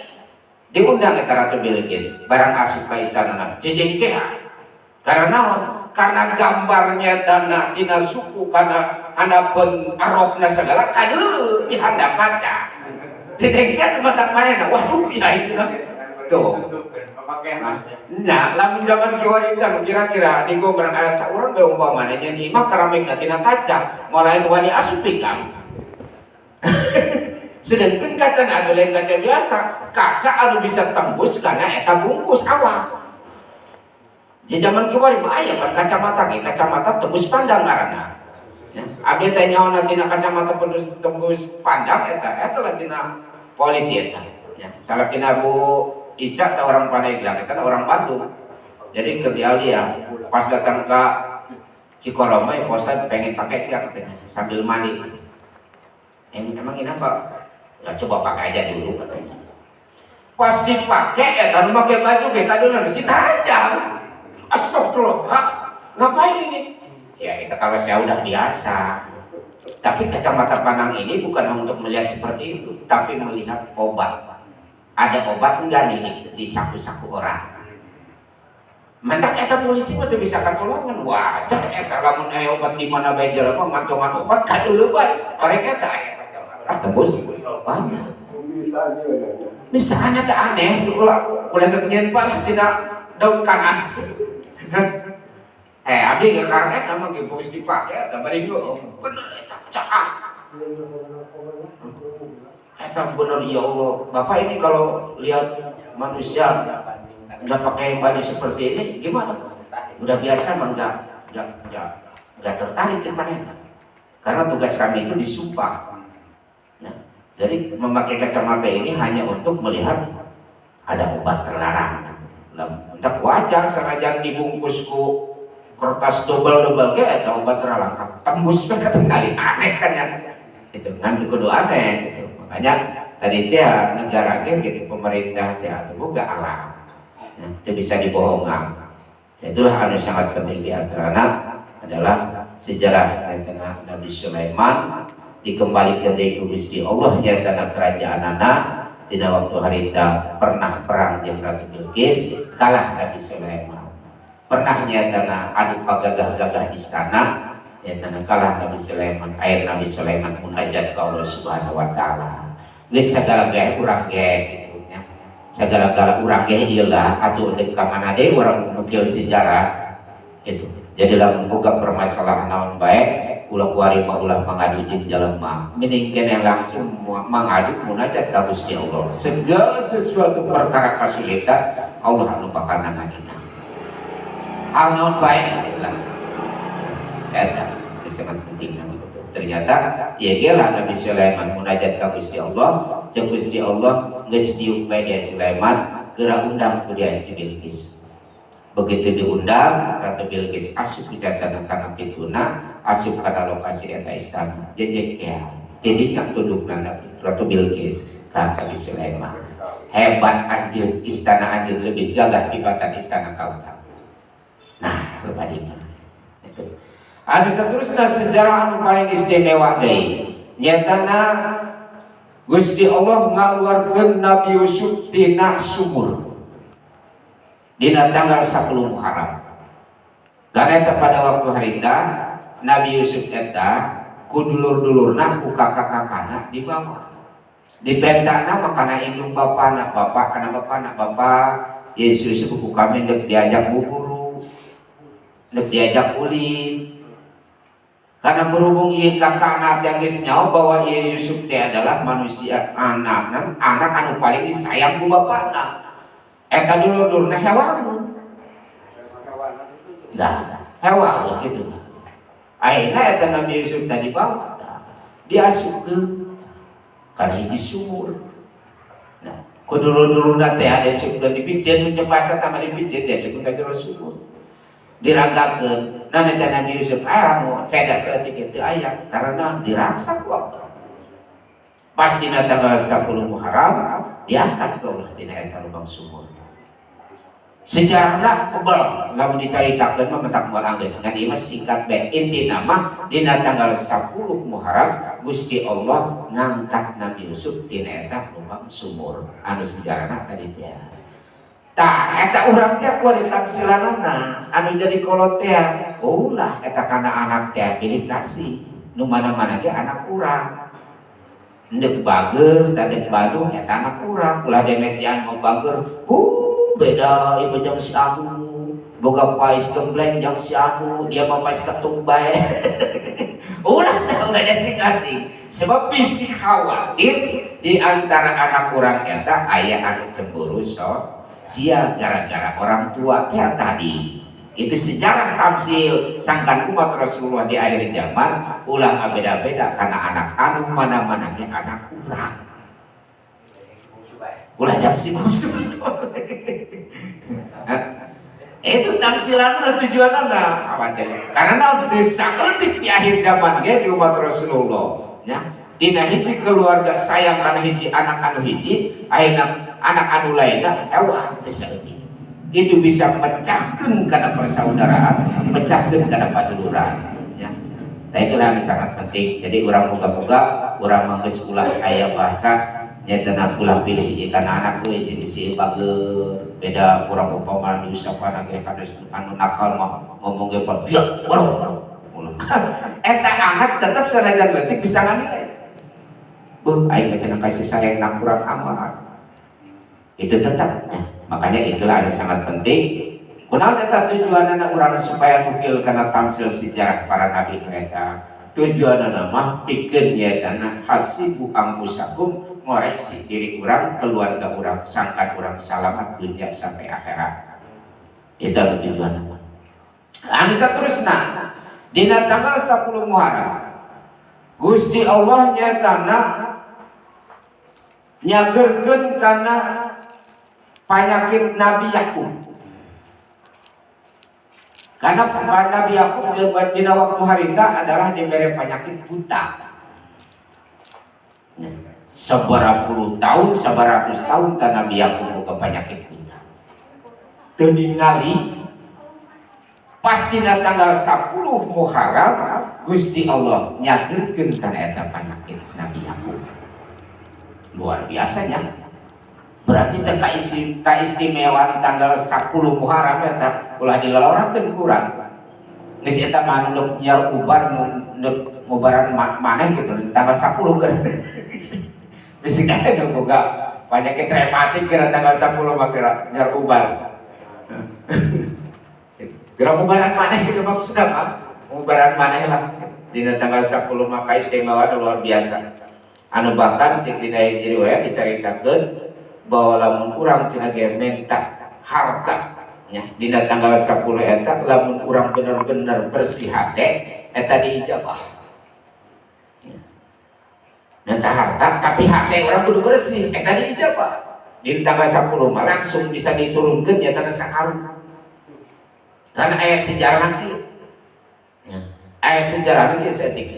diundang eta Ratu Bilqis barang asup ka istana Nabi jejengkean. Karena gambarnya dana tina suku karena handapun arokna segala kadeuleu di handap kaca. Jejengkean matak manehna. Waduh ya itu nah. Tuh. Nya lamun zaman kiwarita kira-kira di gombrang aya saurang bae umpamana nya di mah keramikna tina kaca, malain wani asup ikam. Sedangkan kaca anu lain kaca biasa, kaca anu bisa tembus karena eta bungkus awak. Di zaman kiwari mah aya kan kacamata ge, kacamata tembus pandang ngaranna. Ya, abdi teh nyaona tina kacamata tembus pandang eta lah tina polisi eta. Ya, salakina Bu Ica ta orang Pandeglang eta orang Bandung. Jadi ke Alia pas datang ke Cikorong mah posan pengen pakai katanya sambil mandi. Emang ini apa? Ya coba pakai aja dulu katanya. Pas dipakai eta nu make baju ge kadolan si tajam. Astagfirullah, ngapain ini? Ya itu kalau saya udah biasa. Tapi kacamata pandang ini bukan untuk melihat seperti itu, tapi melihat obat. Ada obat enggak nih di saku-saku orang? Mantak eta polisi mah teu bisa kacolongan. Wajar eta lamun aya obat di mana bae jelema ngantongan obat kadeuleu bae. Orek eta aya tembus banyak. Bisa ana teh aneh ulah teu nyen palah tidak daun kanas. Abdi ke karena eta mah ge geus dipake eta bari ngeuh. Bener eta cakap. Eta bener ya Allah. Bapak ini kalau lihat manusia enggak pakai baju seperti ini gimana? Udah biasa mah enggak tertarik ceritanya. Karena tugas kami itu disumpah. Nah, jadi memakai kacamata ini hanya untuk melihat ada obat terlarang. Entah wajar sengaja dibungkus ku kertas double ke eta obat terlarang tembus ke ketinggalin aneh kan ya. Itu nanti kudu aneh gitu. Makanya tadi teh negara ge gitu pemerintah teh atuh boga alam. Nah, itu bisa dibohongan. Itulah anu sangat penting di antarana adalah sejarah tentang Nabi Sulaiman dikembalikan dari Gusti Allah nyata kerajaan anak dina waktu harita pernah perang jeung Ratu Bilqis kalah Nabi Sulaiman. Pernah nyata adu pagagah-gagah istana nyata kalah Nabi Sulaiman. Air Nabi Sulaiman munajat ka Allah Subhanahu wa taala. Geus sagala-gala urang ge gitu nya. Sagala-gala urang ge ieu lah atuh deuk ka mana deui urang nukil sejarah itu. Jadi lamun boga permasalahan naon bae ulah kuari ulah mangadu jeung jelema mending keneh langsung mangadu munajat ka Gusti Allah. Segala sesuatu perkara kasulitan Allah anu bakal nangani. Hal naon bae adalah eta sangat penting begitu. Ternyata ieu ge lah Nabi Sulaiman munajat ka Gusti Allah, jeung Gusti Allah geus diuk bae dia Sulaiman geura undang ku dia si Bilqis. Begitu diundang Ratu Bilqis asup jantan kana pituna, asup kana lokasi eta istana jejengkean. Jadi kang tundukna Ratu Bilqis ka Nabi Sulaiman. Hebat anjeun, istana anjeun lebih gagah tibatan istana kaula. Nah, kepadanya itu. Ada seterusnya sejarah anu paling istimewa deui. Nyatana Gusti Allah ngaluarkeun Nabi Yusuf tina sumur dina tanggal 10 Muharram. Karena eta pada waktu harita Nabi Yusuf eta ku dulur-dulurna ku kakak-kakana di bawah. Di bentana makana indung bapana, bapak kana bapana, bapak Yesus ku kami dek diajak buburu, dek diajak uli. Karena berhubung ieu kakana teh geus nyaho bahwa ieu Yusuf teh adalah manusia anak anu paling disayang ku bapana. Eta dulur-dulurna hewan. Nah, hewan gitu. Akhirnya eta Nabi Yusuf tadi bawa, diasupkeun kana hiji sumur. Nah, ku dulur-dulurna teh ada supkeun dipijeun mun cepasa tah dipijeun diasupkeun ka jero sumur. Diragakeun, nah eta Nabi Yusuf anu cedak saeutik teu aya karena diraksa ku Allah. Pas dina tanggal 10 Muharram diangkat ku Allah tina eta lubang sumur. Sejarahna kebal lamun dicaritakeun mah mentak moal anggeus ngan ieu mah singkat bae. Intina mah dina tanggal 10 Muharram Gusti Allah ngangkat Nabi Yusuf tina eta lubang sumur. Anu sejarahna tadi teh. Tah eta urang teh kuari tafsiranna anu jadi kolot teh ulah eta kana anak teh pilih kasih. Nu mana-mana ge anak urang. Endek bager, tadek Bandung eta anak urang. Ulah demesian mau bager. Beda ibu jang si aku boga pais gembleng jang si aku dia mah pais ketung bae. Ulah teu ada sing kasih sebab bisi khawatir di antara anak urang eta aya anu cemburu sia gara-gara orang tua teh tadi. Itu sejarah tamsil sangkan umat Rasulullah di akhir zaman ulah beda-beda karena anak anu mana-mana ge anak urang. Ulah jang si musuh. Itu tamsilan tujuanna khawatir. Karena disangeutik di akhir zaman ge di umat Rasulullah nya. Dina hiji keluarga sayang kana hiji anak anu hiji, ayeuna anak anu lainna ewah teu saeutik. Itu bisa pecahkeun kana persaudaraan, pecahkeun kana paduluran nya. Tah itulah sangat penting. Jadi urang moga-moga urang mah geus ulah aya bahasa nya tenang pulang pilih ieu kana anak gue jadi bisi bager beda kurang upama diusapan ge kana anu nakal mah ngomong ge dia eta anak tetap sanajan leutik bisa nganilai beuh aing mah cenah kasih sayang nak kurang amat itu tetap ya. Makanya itulah ada sangat penting kunaon eta tujuanna urang supaya mukil kana tamsil sejarah para nabi eta tujuanna mah pikeun nyatana hasibu anfusakum ngoreksi diri urang, keluarga urang, sangkan urang selamat dunia sampai akhirat. Itu tujuan. Anu saterusna dina tanggal 10 Muharram Gusti Allah nyatana nyagerkeun kana panyakit Nabi Yakub. Karena Nabi Yakub dina waktu harita adalah diberi penyakit buta. Seberapuluh tahun, seberatus tahun kan Nabi Yakub ke penyakit buta. Teningali pas dina tanggal 10 Muharram Gusti Allah nyageurkeun kana eta penyakit Nabi Yakub. Luar biasanya. Berarti teh kaistimewaan tanggal 10 Muharram eta ulah dilalorakeun kurang. Geus eta mah nu nyar ubar nu ngubaran maneh gitu tanggal 10 keur. Bisi kana boga penyakit rematik kira tanggal 10 mah kira nyar ubar. Kira ubaran maneh gitu maksudna mah. Ubaran maneh lah. Dina tanggal 10 mah kaistimewaan luar biasa. Anu bahkan cek dina hiji riwayat dicaritakeun bahwa lamun urang cenah ge menta harta nya dina tanggal 10 eta lamun urang bener-bener bersih hate eta diijabah. Minta harta tapi hati orang kudu bersih eta diijabah. Di tanggal 10 mah langsung bisa diturunkeun nya tanah sakarung. Karena aya sejarah nanti. Aya sejarah nanti seetik.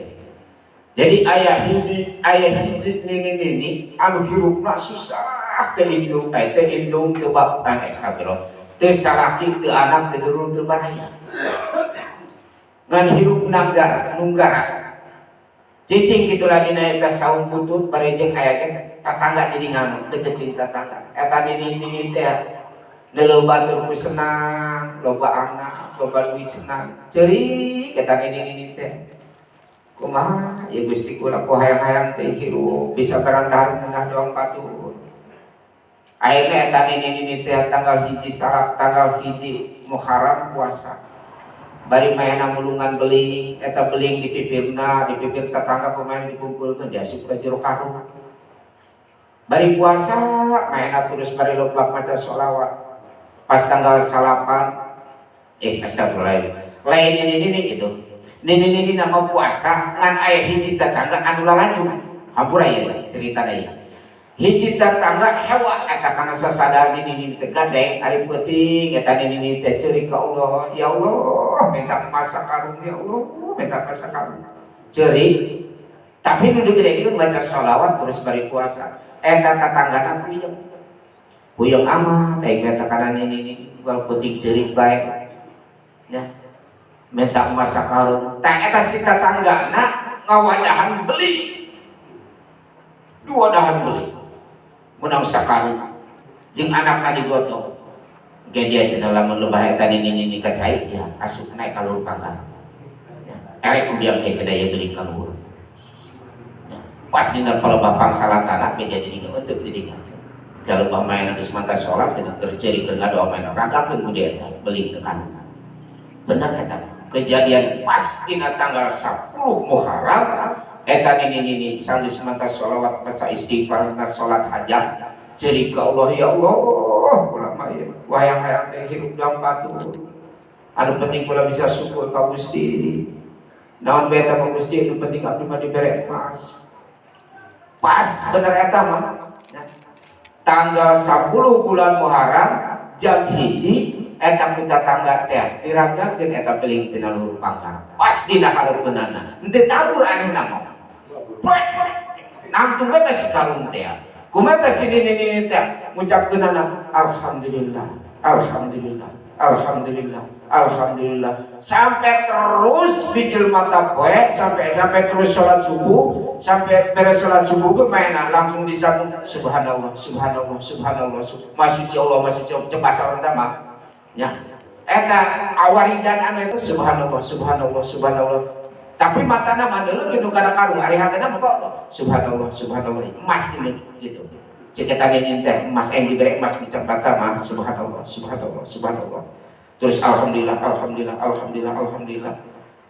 Jadi aya hiji nini anu hirupna susah teu indung teu bapan astagfirullah. Teu salaki teu anak teu dulur teu baraya. Ngan hirup nunggara. Cicing gitulah dina eta saung putut barejeng aya ge tatangga jadi nganu deketin tatangga. Eta nini teh leuba tur senang, loba anak, loba duit senang. Ceurik eta nini teh. Kumaha ya Gusti kula ku hayang-hayang teh hirup bisa barandahar cenah doang batur. Akhirnya eta nini teh tanggal hiji Muharram puasa. bari mainan mulungan beling eta beling di pipir tetangga pemain dikumpulkan diasup ke jero karung. Bari puasa mainan terus bari loba maca sholawat pas tanggal 8 astagfirullah lain ini gitu ini nama puasa ngan aya hiji tetangga anu lalaju hampura ya cerita deui hiji tetangga hewa eta kana sasada ini tegandeng ari peuting eta ini teh ceurik ka Allah ya Allah minta masa karung ya Allah minta masa karung ceurik tapi nu digedekeun baca sholawat terus bari puasa eta tetanggana puyeng amat aing eta kana ini wal peuting ceurik bae ya minta masa karung tak eta si tetanggana ngawadahan beli dua dahan beli menang sakarung jeung anakna digotong ge dia cenah lamun lebah eta ini kacai ya asup naik ka luhur panggar ya erek kudiam ge cenah ye beli ka luhur ya pas dina palebah pangsalatana be dia didinga untuk didinga kalau bah main geus manta salat cenah keur ceurikeun ngadoa main ragakeun ku dia eta beli tekan bener eta kejadian pas dina tanggal 10 Muharram eta ini sanggeus manta sholawat baca istighfar na salat hajat ceurik ka Allah ya Allah ulama ieu wayang-hayang teh hirup dalam batur anu penting kula bisa syukur ka Gusti naon bae eta Gusti anu penting abdi mah dibere emas pas bener eta mah tanggal 10 bulan Muharram jam 1 eta ku tetangga teh diragakeun eta beling tina luhur pangkar pas dina hareupeunana henteu tabur anehna mah nangtung beta si karung teh kumaha si nini teh ngucapkeunana alhamdulillah alhamdulillah alhamdulillah alhamdulillah sampai terus bijil mata poe sampai terus sholat subuh sampai beres sholat subuh ke mainan langsung disambung subhanallah subhanallah subhanallah masuci Allah masuci cepasa orang tama ya eta awaridan anu itu subhanallah subhanallah subhanallah tapi matana mandeuleun kitu kana karung ari hatena mah kok subhanallah subhanallah emas ini gitu ceketan ini teh emas yang diberi emas bicara mah subhanallah subhanallah subhanallah terus alhamdulillah alhamdulillah alhamdulillah alhamdulillah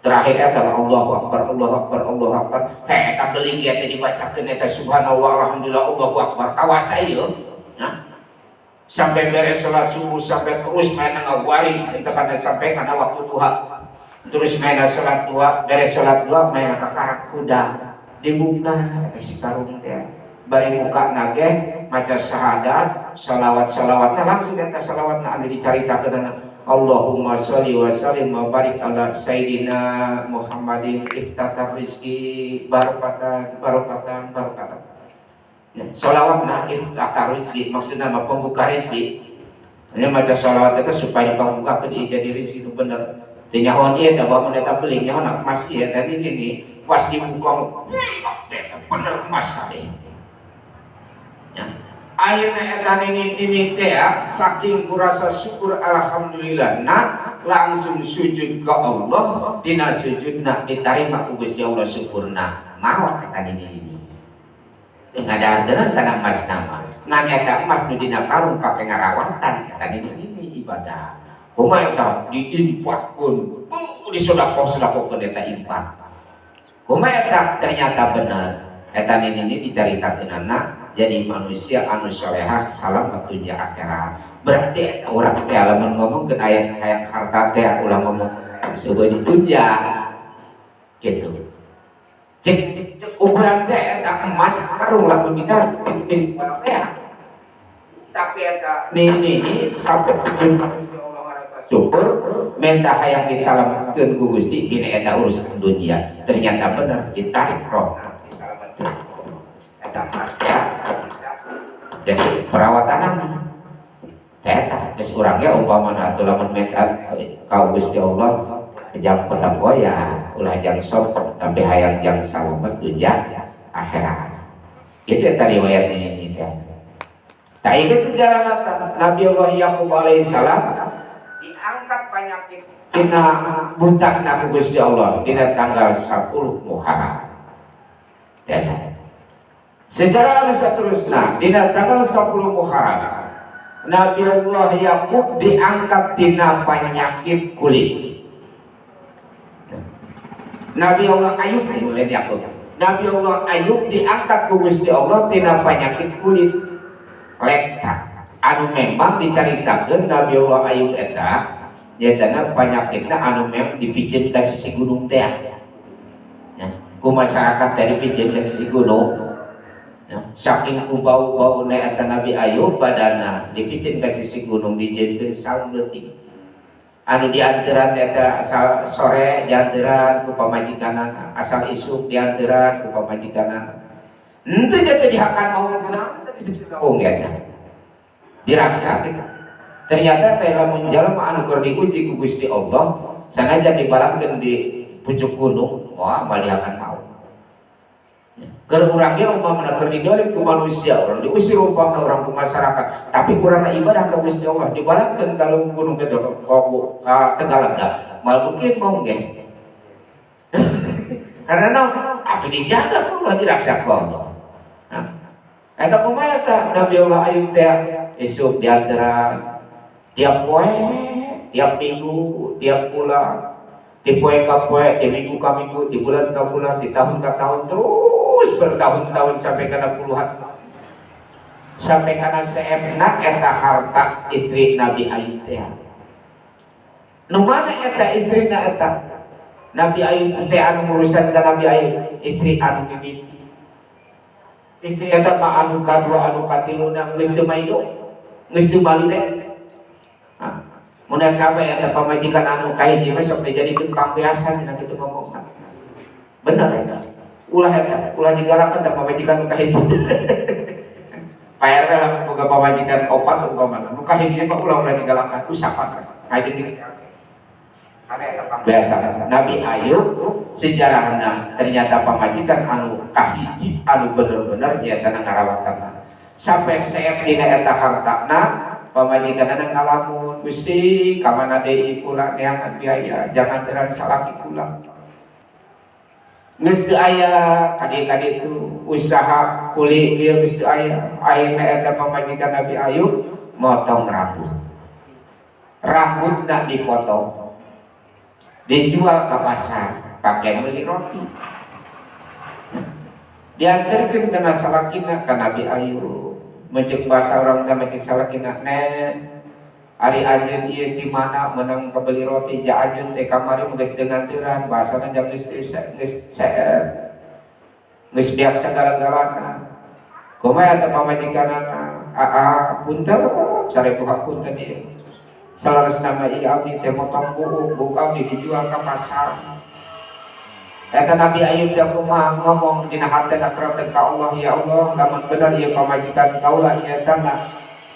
terakhir eta Allahu akbar Allahu akbar Allahu akbar teh eta beling ge teh dibacakeun eta subhanallah alhamdulillah Allahu akbar kawasa ieu nah sampai beres sholat subuh sampai terus main ngawarin itu karena sampai karena waktu duha terus main sholat duha beres sholat duha main ke karak kuda dibuka si karung teh bari buka nage maca syahadat salawat langsung eta salawatna anu dicaritakeun Allahumma sholli wa sallim wa barik ala sayyidina Muhammadin iftatar rizki barokatan ya, sholawatna iftatar rizki maksudnya mah pembuka rizki ini maca sholawat itu supaya pembuka jadi rizki itu bener tinyahoan ieu teh bawa eta beling nyahoan emas ieu tadi ini pas dibuka bener emas kabeh ya ayeuna eta nini teh saking kurasa syukur alhamdulillah langsung sujud ke Allah dina sujudna ditarima ku Gusti Allah syukurna maot eta nini ngadaareunan kana emas nama ngan eta emas nu dina karung pake ngarawatan eta ini ibadah kumaha eta diinfakkeun disedekah-sedekahkeun eta infak kumaha eta ternyata bener eta ini dicaritakeunana jadi manusia anu salehah salamet dunya akhirat berarti urang teh lamun ngomongkeun hayang harta teh ulah ngomong seubeuh dunya gitu cek ukuran teh eta emas karung lamun ditaruh di tapi eta nini sampai tujuan Allah ngarasa syukur minta hayang disalametkeun ku Gusti dina eta urusan dunia ternyata bener ditarik roh eta emas ya jadi perawatan eta geus urang ge umpamana atuh lamun minta ka Gusti Allah jang pedang ya ulah jang sok tapi hayang jang salamet dunya akhirat itu eta riwayat ini teh ta ieu sejarah Nabi Allah Yakub alaihi salam diangkat penyakit tina butakna ku Gusti Allah dina tanggal 10 Muharram teh sejarah anu saterusna dina tanggal 10 Muharram Nabi Allah Yakub diangkat tina penyakit kulit Nabi Allah Ayub mulai diatur. Nabi Allah Ayub diangkat ke Gusti Allah tina penyakit kulit lepta. Anu memang dicaritakeun Nabi Allah Ayub eta nyatana penyakitna anu memang dipicen ka sisi gunung teh. Ya, ku masyarakat tadi picen ka sisi gunung. Ya, saking ku bau-bau eta Nabi Ayub badana dipicen ka sisi gunung dijieunkeun saung leutik. Anu dianteran eta asal sore dianteran ku pamajikanan, asal isuk dianteran ku pamajikanan. Henteu jadi dihakan mau kenapa tadi disaung eta. Diraksa kita. Ternyata teh lamun jalma anu keur diuji ku Gusti Allah, sanajan dibalangkeun di pucuk gunung, wah baliakan mau. Keur urang ge umpamana keur didolim ku manusia, urang diusir umpamana urang ku masyarakat, tapi urang ibadah ka Gusti Allah dibalangkeun ka gunung ke Tegalega, mal mungkin mau ge. Karena naon? Atuh dijaga ku Allah diraksa ku Allah. Nah, eta kumaha eta Nabi Allah Ayub teh esuk dianteran tiap poe, tiap minggu, tiap bulan, di poe ka poe, di minggu ka minggu, di bulan ka bulan, di tahun ka tahun, terus bertahun-tahun sampai kana puluhan, sampai kana seepna eta harta istri Nabi Ayub teh. Nu mana eta istrina eta? Nabi Ayub teh anu ngurusan ka Nabi Ayub, istri anu mimiti. Istri eta mah anu kadua anu katiluna geus teu maido, geus teu balide. Mun sahabat eta pamajikan anu kahiji mah sok dijadikeun pambiasan dina kitu ngomong. Bener eta. Ulah eta, ulah digalakeun da pamajikan anu kahiji. PRW lamun boga pamajikan opat umpamana. Nu kahiji mah ulah digalakeun usapan. Kahiji gitu. Ada eta pambiasan. Nabi Ayub sejarahna ternyata pamajikan anu kahiji anu bener-bener nyaeta ngarawatan. Sampai seep dina eta hartana pamajikan anak ngalamun Gusti kamana deui kula neangan biaya jangan teran salaki kula geus teu aya kadi itu usaha kuli kieu geus teu aya akhirna eta pamajikan Nabi Ayub motong rambutna dipotong dijual ke pasar pakai beli roti diantarkeun kana salakina ka Nabi Ayub mencek bahasa orang teh mencek salakina ari ajeun ieu ti mana menang kabeli roti ja ajeun teh kamari geus teu nganturan bahasana jang geus biak sagala-galana kumaha teh pamajikanana punten sarepuh punten ieu salaresna mah ieu abdi teh motong buuk abdi dijual ka pasar. Eta Nabi Ayub teh kumaha ngomong dina hatena kareteg ka Allah, ya Allah lamun bener ieu pamajikan kaula nyaeta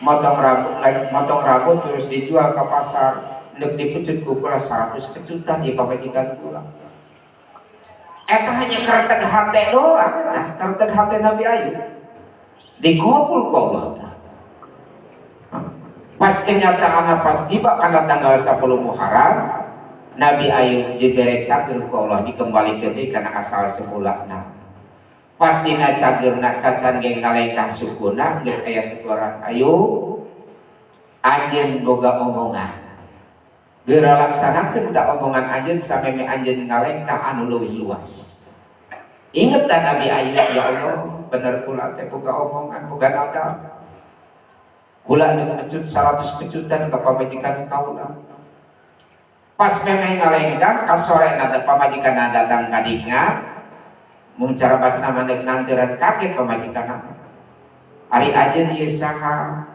motong rambut terus dijual ka pasar neuk dipecut ku kula 100 kecutan ieu pamajikan kula. Eta hanya kareteg hate doang eta, kareteg hate Nabi Ayub. Dikabul ku Allah. Pas kenyataanna pas tiba kana tanggal 10 Muharram Nabi Ayub dibere cager ku Allah dikembalikeun deui kana asal semulana. Pastina cagerna cacan ge ngalengkah sukuna geus aya teguran Ayub anjeun boga omongan. Geura laksanakeun da omongan anjeun sameme anjeun ngalengkah anu leuwih luas. Inget ta Nabi Ayub ya Allah bener kula teh boga omongan boga nada. Kula neuk mecut 100 pecutan ka pamajikan kaula. Pas memeh ngalengkah kasore nada pamajikan datang kadinga mun cara basna mandek nantiran kaget pamajikan ari ajeun ieu saha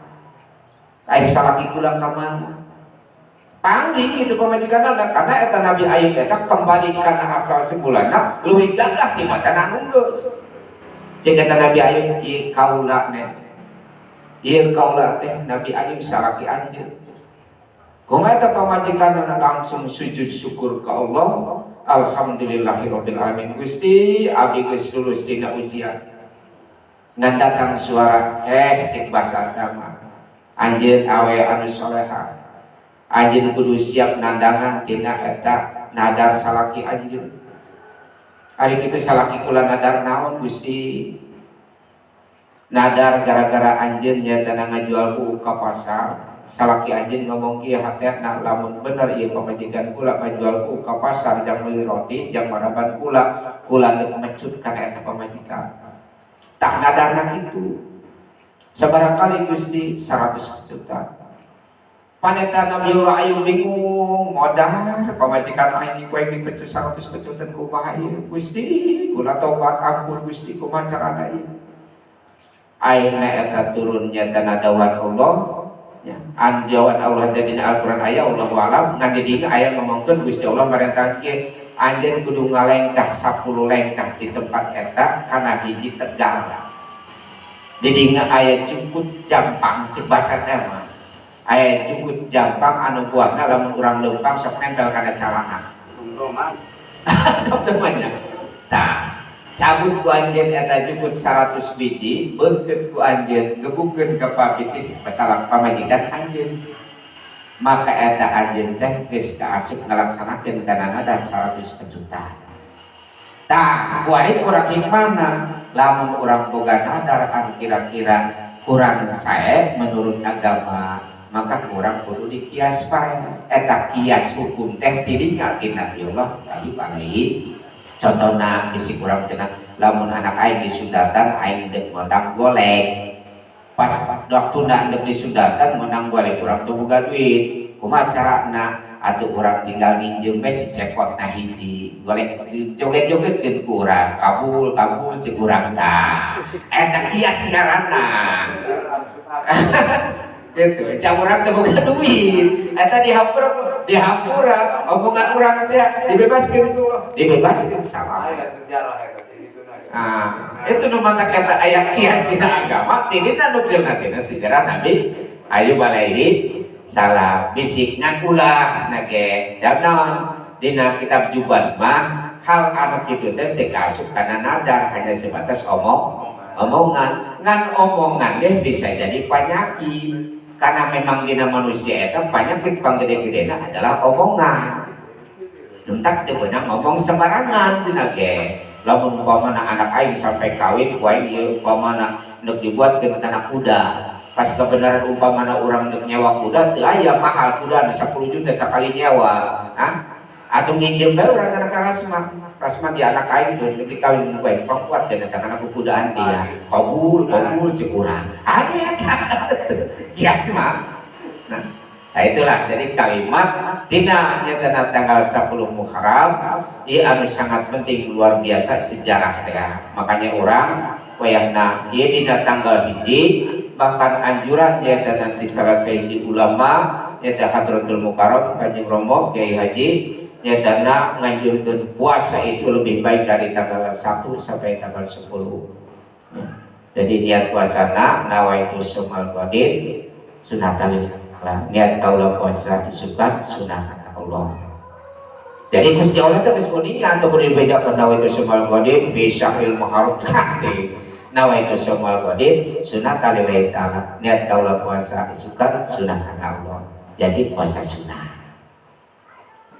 ari salaki kula ka mana panggih kitu pamajikan karena eta Nabi Ayub eta kembali kana asal semulana leuwih gagah ti mata anu geus ceuk eta Nabi Ayub ieu kaula teh Nabi Ayub salaki anjeun. Kumaha eta pamajikan langsung sujud syukur ke Allah. Alhamdulillahirabbil alamin. Gusti abdi geus lulus dina ujian. Ngan datang suara cek basa agama. Anjeun awe anu soleha. Anjeun kudu siap nandangan tina eta nadar salaki anjeun. Ari kitu salaki kula nadar naon Gusti? Nadar gara-gara anjeun nya tana ngajual buuk ka pasar. salaki anjeun ngomong kieu hatena lamun bener ieu pamajikan kula pajualku ka pasar jang meuli roti jang maraban kula teu mecut kana eta pamajikan. Tak nadarna kitu. Sabaraha kali Gusti 100 juta. Paneta Nabiullah Ayub bingung modal pamajikan aing ku aing dipecut 100 pecutan kumaha ieu Gusti kula tobat ampun Gusti kumaha carana ieu ayeuna eta turun nyatana dawuhan Allah ya anjawan Allah teh dina Al-Qur'an aya Allahu alam ngan di dieu aya ngomongkeun Gusti Allah marentang kieu anjeun kudu ngalengkah 10 lengkah di tempat eta kana hiji tegal di dieu aya cukut jampang ceuk basa teh mah aya cukut jampang anu buahna lamun urang leumpang sok nempel kana calana. Roman. Teman-temannya. Tah, cabut ku anjeun eta cukut 100 biji, beungkeut ku anjeun, gebukeun ka pabitis pasalang pamajikan anjeun. Maka eta anjeun teh geus kaasup ngalaksanakeun kana nadar 100 juta. Tah, kuari urang gimana? Lamun urang boga nadar anu kira-kira kurang sae menurut agama maka kurang kudu dikias pae eta kias hukum teh tidinya ti Nabiullah Ayub alaihi contohna bisi kurang cenah lamun anak aing disundatan aing deuk modang golek pas waktuna deuk disundatan menang golek urang teu boga duit kumaha carana atuh urang tinggal minjem we si cekotna hiji golek joget-jogetkeun ku urang kabul ceuk urang tah eta kias ngaranna gitu, camurang teu boga duit, eta dihapura, omongan urang teh dibebaskeun ku, dibebaskeun salah. Aya sejarah eta kituna. Itu nu mantak eta aya kias dina agama, tidina nukeulna tina sejarah Nabi Ayub alaihi salam. Bisik ngan ulah nage, jabnaon dina kitab Jubat mah hal anu kitu teh teu kaasup kana nadar hanya sebatas omongan ngan omongan deh bisa jadi penyakit karena memang dina manusia itu penyakit panggede-gedena adalah omongan entak teu beunang ngomong sembarangan cenah ge lamun umpamana anak aing sampai kawin ku aing ieu umpamana neuk dibuatkeun kana kuda pas kebenaran umpamana urang neuk nyewa kuda teu aya mahal kuda 10 juta sakali nyewa atuh nginjem bae urang kana Rasma di anak aing tuh di kawin baik kuat dan datang anak kudaan dia kabul ceuk urang ada kias mah nah itulah jadi kalimat dina nyatana tanggal 10 Muharram ieu anu sangat penting luar biasa sejarah teh makanya orang wayahna ieu dina tanggal hiji bahkan anjuran nyata nanti salah sahiji ulama nyata Hadratul Mukarram Kanjeng Romo Kiai Haji nyatana nganjurkeun puasa itu lebih baik dari tanggal 1 sampai tanggal 10 ya. Jadi niat puasana nawaitu sumal qadin sunatan Allah niat kaula puasa disukan sunatan Allah jadi Gusti Allah teh geus kuningan teu kudu dibejakeun nawaitu sumal qadin fi syahril muharram nawaitu sumal qadin sunatan lillahi ta'ala niat kaula puasa disukan sunatan Allah jadi puasa sunah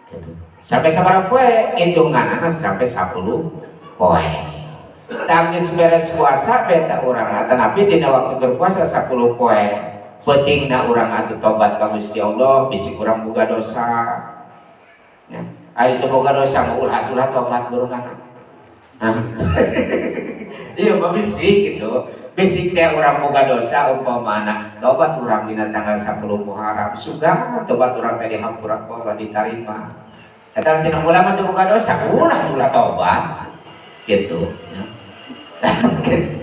gitu. Sampai sabarang poe hitunganna sampai 10 poe. Tangis beres puasa beta urang tanapi dina waktu berpuasa 10 poe. Pentingna urang atuh tobat ka Gusti Allah bisi kurang boga dosa. Ya, ari teu boga dosa mah ulah tobat beurang. Nah. Iya mah bisi gitu. Bisi teh urang boga dosa umpamana tobat urang dina tanggal 10 Muharram suga tobat urang teh dihampura ku Allah diterima. Eta cenah ulama teu boga dosa, ulah tobat. Gitu, ya.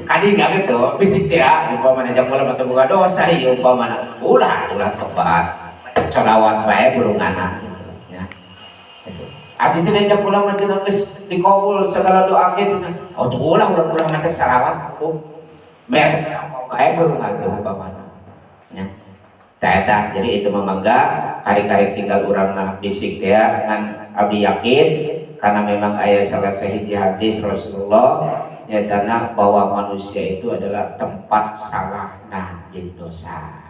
Kadi enggak gitu, bisik teh umpamana jang ulama teu boga dosa ieu umpamana ulah tobat. Shalawat bae burunganna gitu, ya. Gitu. Ati cenah jang ulama teu geus dikabul segala doa kitu. Oh, ulah urang mah teh salawat. Mer bae burungan teh umpamana. Ya. Eta jadi itu memangga kari-kari tinggal urang bisik teh ngan abdi yakin karena memang ayat salah sahiji hadis Rasulullah nyatana bahwa manusia itu adalah tempat salah nah jeung dosa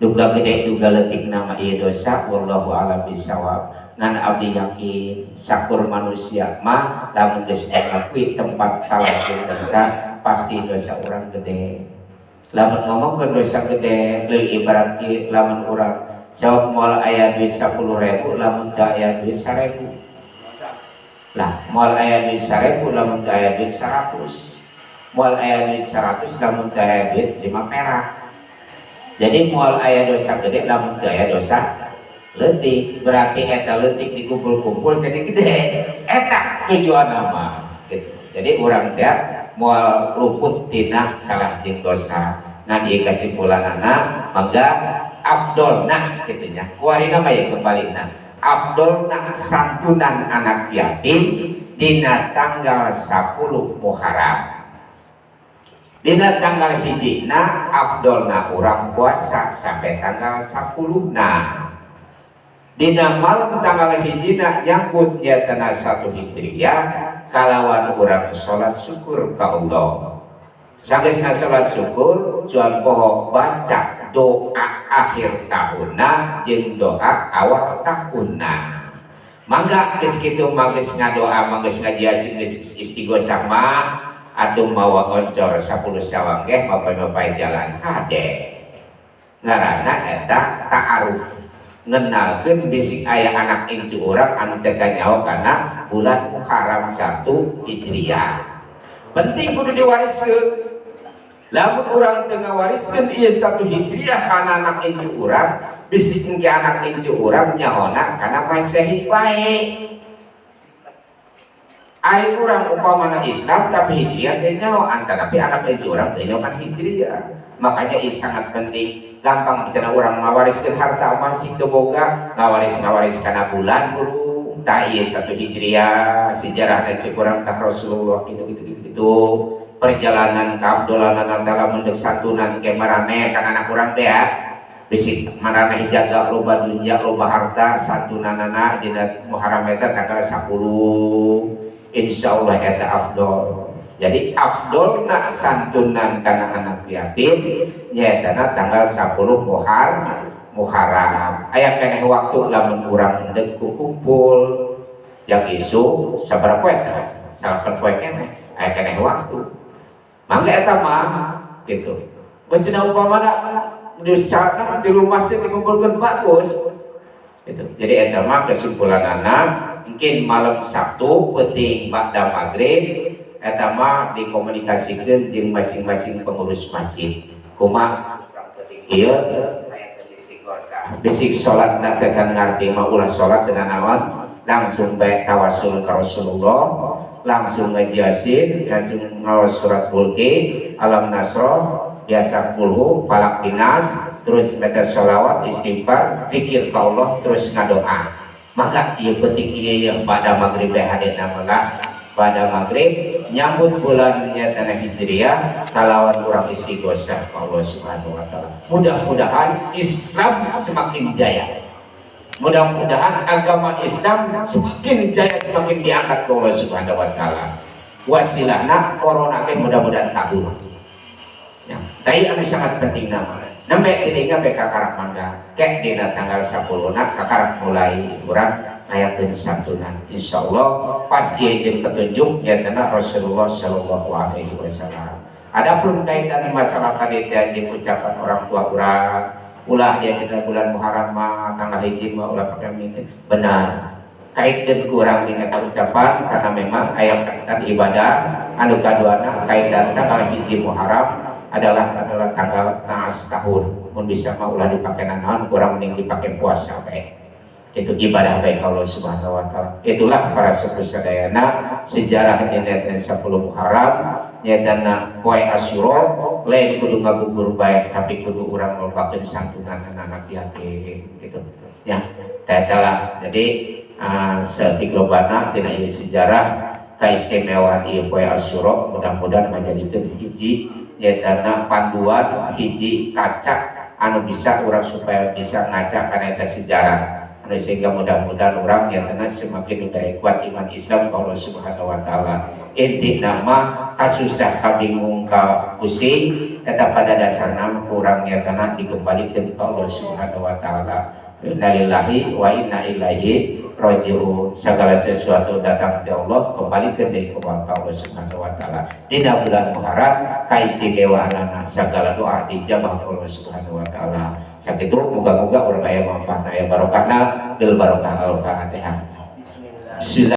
duga gede duga leutik nama ieu dosa wallahu a'lam bisawab ngan abdi yakin sakur manusia mah lamun geus ngakui tempat salah jeung dosa pasti dosa urang gede lamun ngomongkeun dosa gede leuwih ibarat ki lamun urang jawab moal aya duit 10.000 lamun teu aya duit 1.000 lah moal aya duit 1.000 lamun teu aya duit 100 moal aya duit 100 lamun teu aya duit 5 perak jadi moal aya dosa gede lamun teu aya dosa leutik berarti eta leutik dikumpul-kumpul jadi gede eta tujuan nama gitu jadi urang teh moal luput tina salah jeung dosa ngan ieu kesimpulanana mangga afdolna kitunya kuarina mah ya kebalina afdolna santunan anak yatim dina tanggal 10 Muharram dina tanggal hijina afdolna urang puasa sampai tanggal 10 dina malam tanggal hijina nyambut jatana 1 Hijriyah kalawan urang sholat syukur ka Allah sagesna sholat syukur jual poho baca doa akhir tahunna jeung doa awal tahunna mangga geus kitu mah geus ngadoa mah geus ngajiasin geus istighosah mah atuh mawa oncor 10 sawang ge bapak-bapak jalan hade ngaranna eta ta'aruf ngenalkeun bisik aya anak incu urang anu caca nyawa kana bulan Muharram 1 Hijriah penting kudu diwariskeun lamun urang teu ngawariskeun ieu 1 Hijriah kana anak incu urang bisik engke anak incu urang nyaona kana Masehi bae ari urang upamana Islam tapi Hijriah teh nyaho antara tapi anak incu urang teh nyaho kan Hijriah makanya ini sangat penting gampang bicara orang ngawariskeun harta masih teu boga ngawaris kana bulan buru ta ieu 1 Hijriah sejarahna cek urang tah Rasulullah gitu perjalanan kaafdolanan antara mendek santunan ke marane kan anak urang teh ya bisik marane jaga loba dunya loba harta santunanana dina Muharram eta tanggal 10 insyaallah eta afdol jadi afdolna santunan kana anak yatim nyaetana tanggal 10 Muharram aya keneh waktu lamun urang endeg kumpul jang isu sabaraha poe tah 8 poe keneh aya keneh waktu mangga eta mah gitu beuna upamana di sana di masjid dikumpulkeun bagus gitu jadi eta mah kesimpulanana mungkin malam Sabtu penting ba'da maghrib eta mah dikomunikasikeun jeung masing-masing pengurus masjid kumaha ieu bisik salat na cacan ngarti mah ulah salat dengan naon langsung bae tawasul ka Rasulullah langsung ngaji Yasin langsung ngaos surat Mulki Alam Nasroh biasa kulhu falak binas terus baca sholawat istighfar zikir ka Allah terus ngadoa maka ieu penting ieu pada maghrib hadena mah pada maghrib nyambut bulannya tanah Hijriah kalawan urang istighosah Allah Subhanahu wa taala. Mudah-mudahan Islam semakin jaya. Mudah-mudahan agama Islam semakin jaya semakin diangkat ke Allah Subhanahu wa taala. Wasilahna corona ge mudah-mudahan kabur. Ya, tapi anu sangat penting nama. Nambe ketika kakarak mangga kek dina tanggal 10 kakarak mulai urang ayakeun santunan insyaallah pas jeung petunjuk nyatana Rasulullah sallallahu alaihi wasallam. Adapun kaitan masalah tadi jeung ucapan orang tua urang ulah dia kita bulan Muharram mah tanggal hiji mah ulah pakai minta benar kaitkeun ku urang jeung eta ucapan karena memang aya kaitan ibadah anu kaduana kaitan tanggal hiji Muharram adalah tanggal taas tahun mun bisa mah ulah dipake naon kurang mending dipake puasa bae itu ibadah baik Allah Subhanahu wa taala. Itulah para sepuh sadayana sejarah dina 10 Muharram nyatana poe Asyura lain kudu ngagugur bae tapi kudu urang lobakeun santunan anak yatim gitu ya tatalah jadi saeutik lobana tina ieu sejarah kaistimewaan ieu poe Asyura mudah-mudahan ngajadikeun hiji nyatana panduan hiji kaca anu bisa urang supaya bisa ngaca kana eta sejarah sehingga mudah-mudahan orang yang tenang semakin budaya kuat iman Islam ke Allah Subhanahu wa taala. Inti nama kasusah kabingung ka pusing eta pada dasarna kurang yang tenang dikembalikan ke Allah Subhanahu wa taala. Innalillahi wa inna ilaihi roji'u segala sesuatu datang dari Allah kembali ke Allah Subhanahu wa taala. Dina bulan Muharram kaistimewaan segala doa dijabah Allah Subhanahu wa taala. Sakitu moga-moga urang aya manfaatna aya barokahna bil barokah Al-Fatihah. Bismillah.